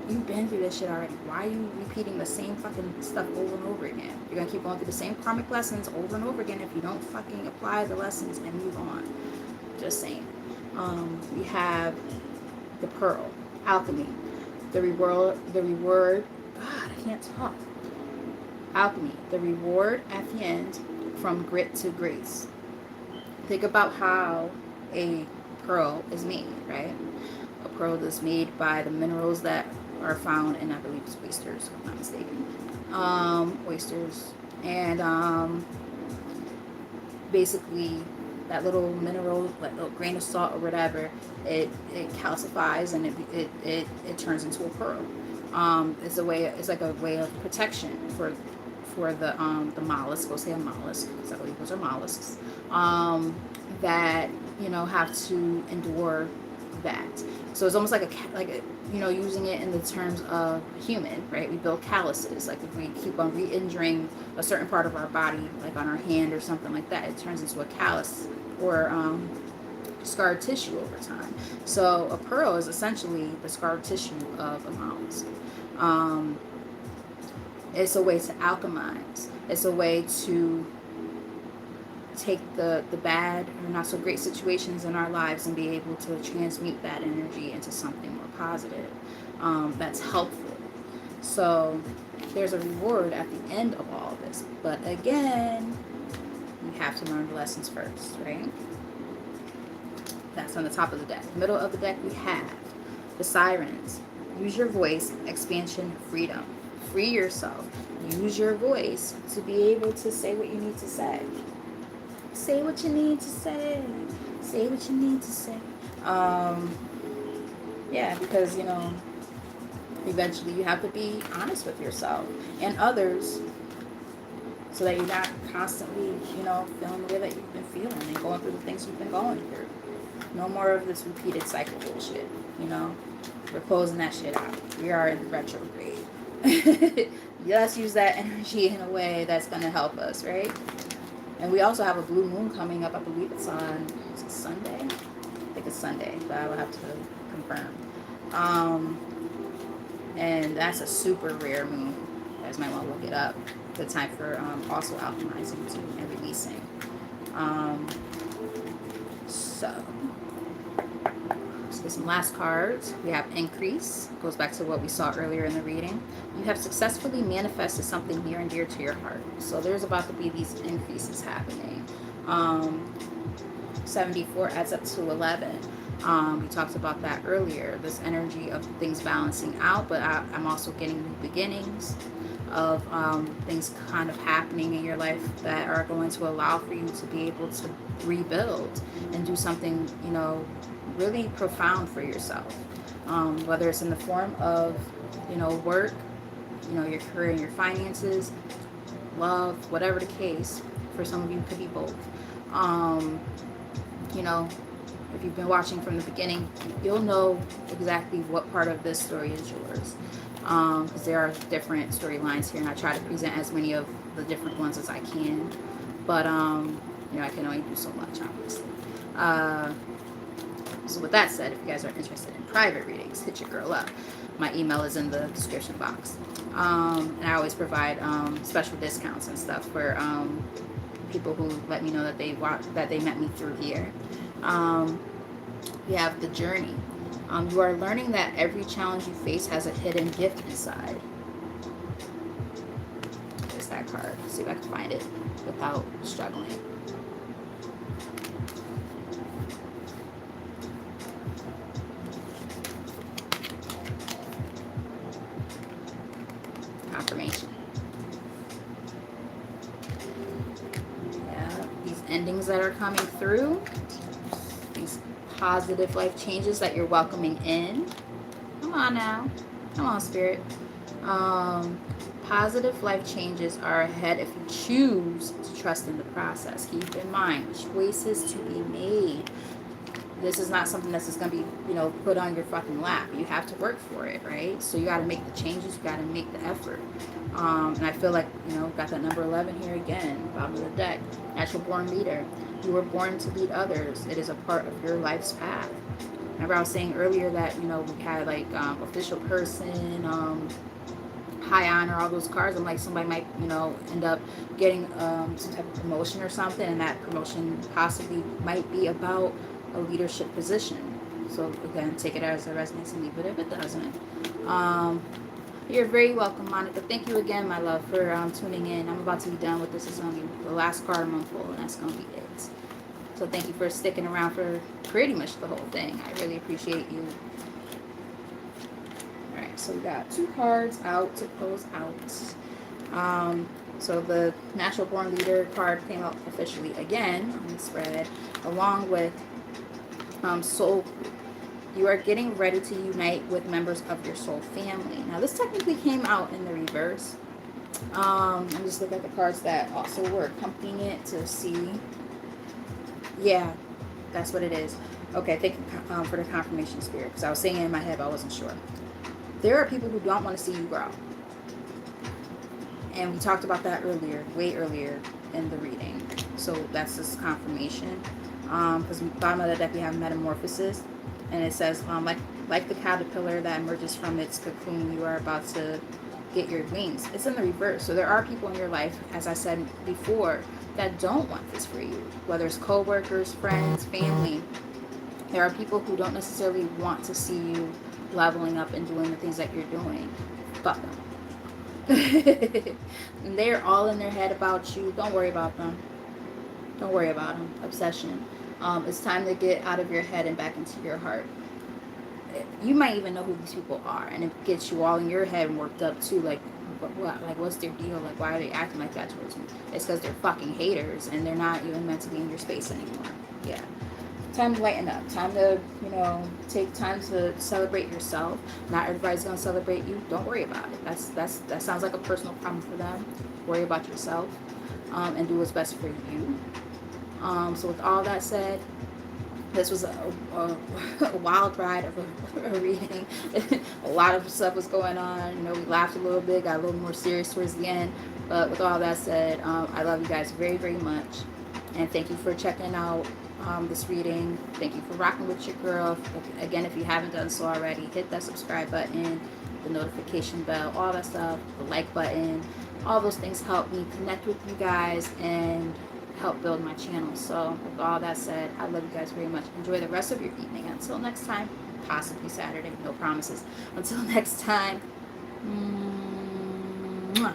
[SPEAKER 1] you've been through this shit already. Why are you repeating the same fucking stuff over and over again? You're gonna keep going through the same karmic lessons over and over again if you don't fucking apply the lessons and move on. Just saying. We have the Pearl, Alchemy, the reward. God, I can't talk. Alchemy, the reward at the end, from grit to grace. Think about how a pearl is made, right? A pearl is made by the minerals that are found in, I believe it's oysters, if I'm not mistaken. Oysters. And basically that little mineral, like little grain of salt or whatever, it calcifies and it turns into a pearl. It's like a way of protection for the mollusk. We'll say a mollusk, because I believe those are mollusks, that have to endure that. So it's almost like a using it in the terms of human, right? We build calluses. Like if we keep on re-injuring a certain part of our body, like on our hand or something like that, it turns into a callus or scarred tissue over time. So a pearl is essentially the scarred tissue of a mollusk. It's a way to alchemize. It's a way to take the bad or not so great situations in our lives and be able to transmute that energy into something more positive, that's helpful. So there's a reward at the end of all of this. But again, you have to learn the lessons first, right? That's on the top of the deck. Middle of the deck, we have the Sirens. Use your voice, expansion, freedom. Free yourself. Use your voice to be able to say what you need to say. Say what you need to say. Say what you need to say. Yeah, because, eventually you have to be honest with yourself and others so that you're not constantly, feeling the way that you've been feeling and going through the things you've been going through. No more of this repeated cycle bullshit, We're closing that shit out. We are in retrograde. Let's use that energy in a way that's going to help us, right? And we also have a blue moon coming up. I believe it's on Sunday. I think it's Sunday, but I will have to confirm. And that's a super rare moon. You guys might want to look it up. Good time for also alchemizing too and releasing. So let's get some last cards. We have Increase. Goes back to what we saw earlier in the reading. You have successfully manifested something near and dear to your heart. So there's about to be these increases happening. 74 adds up to 11. We talked about that earlier. This energy of things balancing out, but I'm also getting new beginnings of things kind of happening in your life that are going to allow for you to be able to rebuild and do something, you know, really profound for yourself. Whether it's in the form of, you know, work, you know, your career and your finances, love, whatever the case. For some of you, it could be both. You know, if you've been watching from the beginning, you'll know exactly what part of this story is yours. Because there are different storylines here, and I try to present as many of the different ones as I can. But, you know, I can only do so much, obviously. So with that said, if you guys are interested in private readings, hit your girl up. My email is in the description box. And I always provide special discounts and stuff for people who let me know that they met me through here. We have the journey. You are learning that every challenge you face has a hidden gift inside. There's that card. Let's see if I can find it without struggling. Confirmation. Yeah, these endings that are coming through, these positive life changes that you're welcoming in. Come on now. Come on, Spirit. Positive life changes are ahead if you choose to trust in the process. Keep in mind, choices to be made. This is not something that's just going to be, you know, put on your fucking lap. You have to work for it, right? So you got to make the changes. You got to make the effort. And I feel like, you know, got that number 11 here again, bottom of the deck. Natural born leader. You were born to lead others. It is a part of your life's path. Remember I was saying earlier that, you know, we had like official person, high honor, all those cards. I'm like, somebody might, you know, end up getting some type of promotion or something, and that promotion possibly might be about a leadership position. So again, take it as it resonates and leave it if it doesn't. You're very welcome, Monica. Thank you again, my love, for tuning in. I'm about to be done with this. It's going to be the last card I'm going to pull, and that's going to be it. So thank you for sticking around for pretty much the whole thing. I really appreciate you. All right, so we got 2 cards out to close out. So the natural born leader card came out officially again on the spread, along with soul. You are getting ready to unite with members of your soul family. Now this technically came out in the reverse. I'm just looking at the cards that also were accompanying it to see. Yeah, that's what it is. Okay, thank you for the confirmation, Spirit, because I was saying it in my head, but I wasn't sure. There are people who don't want to see you grow. And we talked about that earlier, way earlier in the reading. So that's just confirmation. Because bottom of the deck we have metamorphosis. And it says, like the caterpillar that emerges from its cocoon, you are about to get your wings. It's in the reverse. So there are people in your life, as I said before, that don't want this for you. Whether it's co-workers, friends, family. There are people who don't necessarily want to see you leveling up and doing the things that you're doing. Fuck them. And they're all in their head about you. Don't worry about them. Don't worry about them. Obsession. It's time to get out of your head and back into your heart. You might even know who these people are, and it gets you all in your head and worked up too. Like, what? Like, what's their deal? Like, why are they acting like that towards me? It's because they're fucking haters, and they're not even meant to be in your space anymore. Yeah. Time to lighten up. Time to, you know, take time to celebrate yourself. Not everybody's gonna celebrate you. Don't worry about it. That sounds like a personal problem for them. Worry about yourself, and do what's best for you. So with all that said, this was a wild ride of a reading. A lot of stuff was going on. You know, we laughed a little bit, got a little more serious towards the end. But with all that said, I love you guys very, very much. And thank you for checking out this reading. Thank you for rocking with your girl. Again, if you haven't done so already, hit that subscribe button, the notification bell, all that stuff, the like button. All those things help me connect with you guys and help build my channel. So with all that said, I love you guys very much. Enjoy the rest of your evening. Until next time, possibly Saturday, no promises. Until next time, mwah.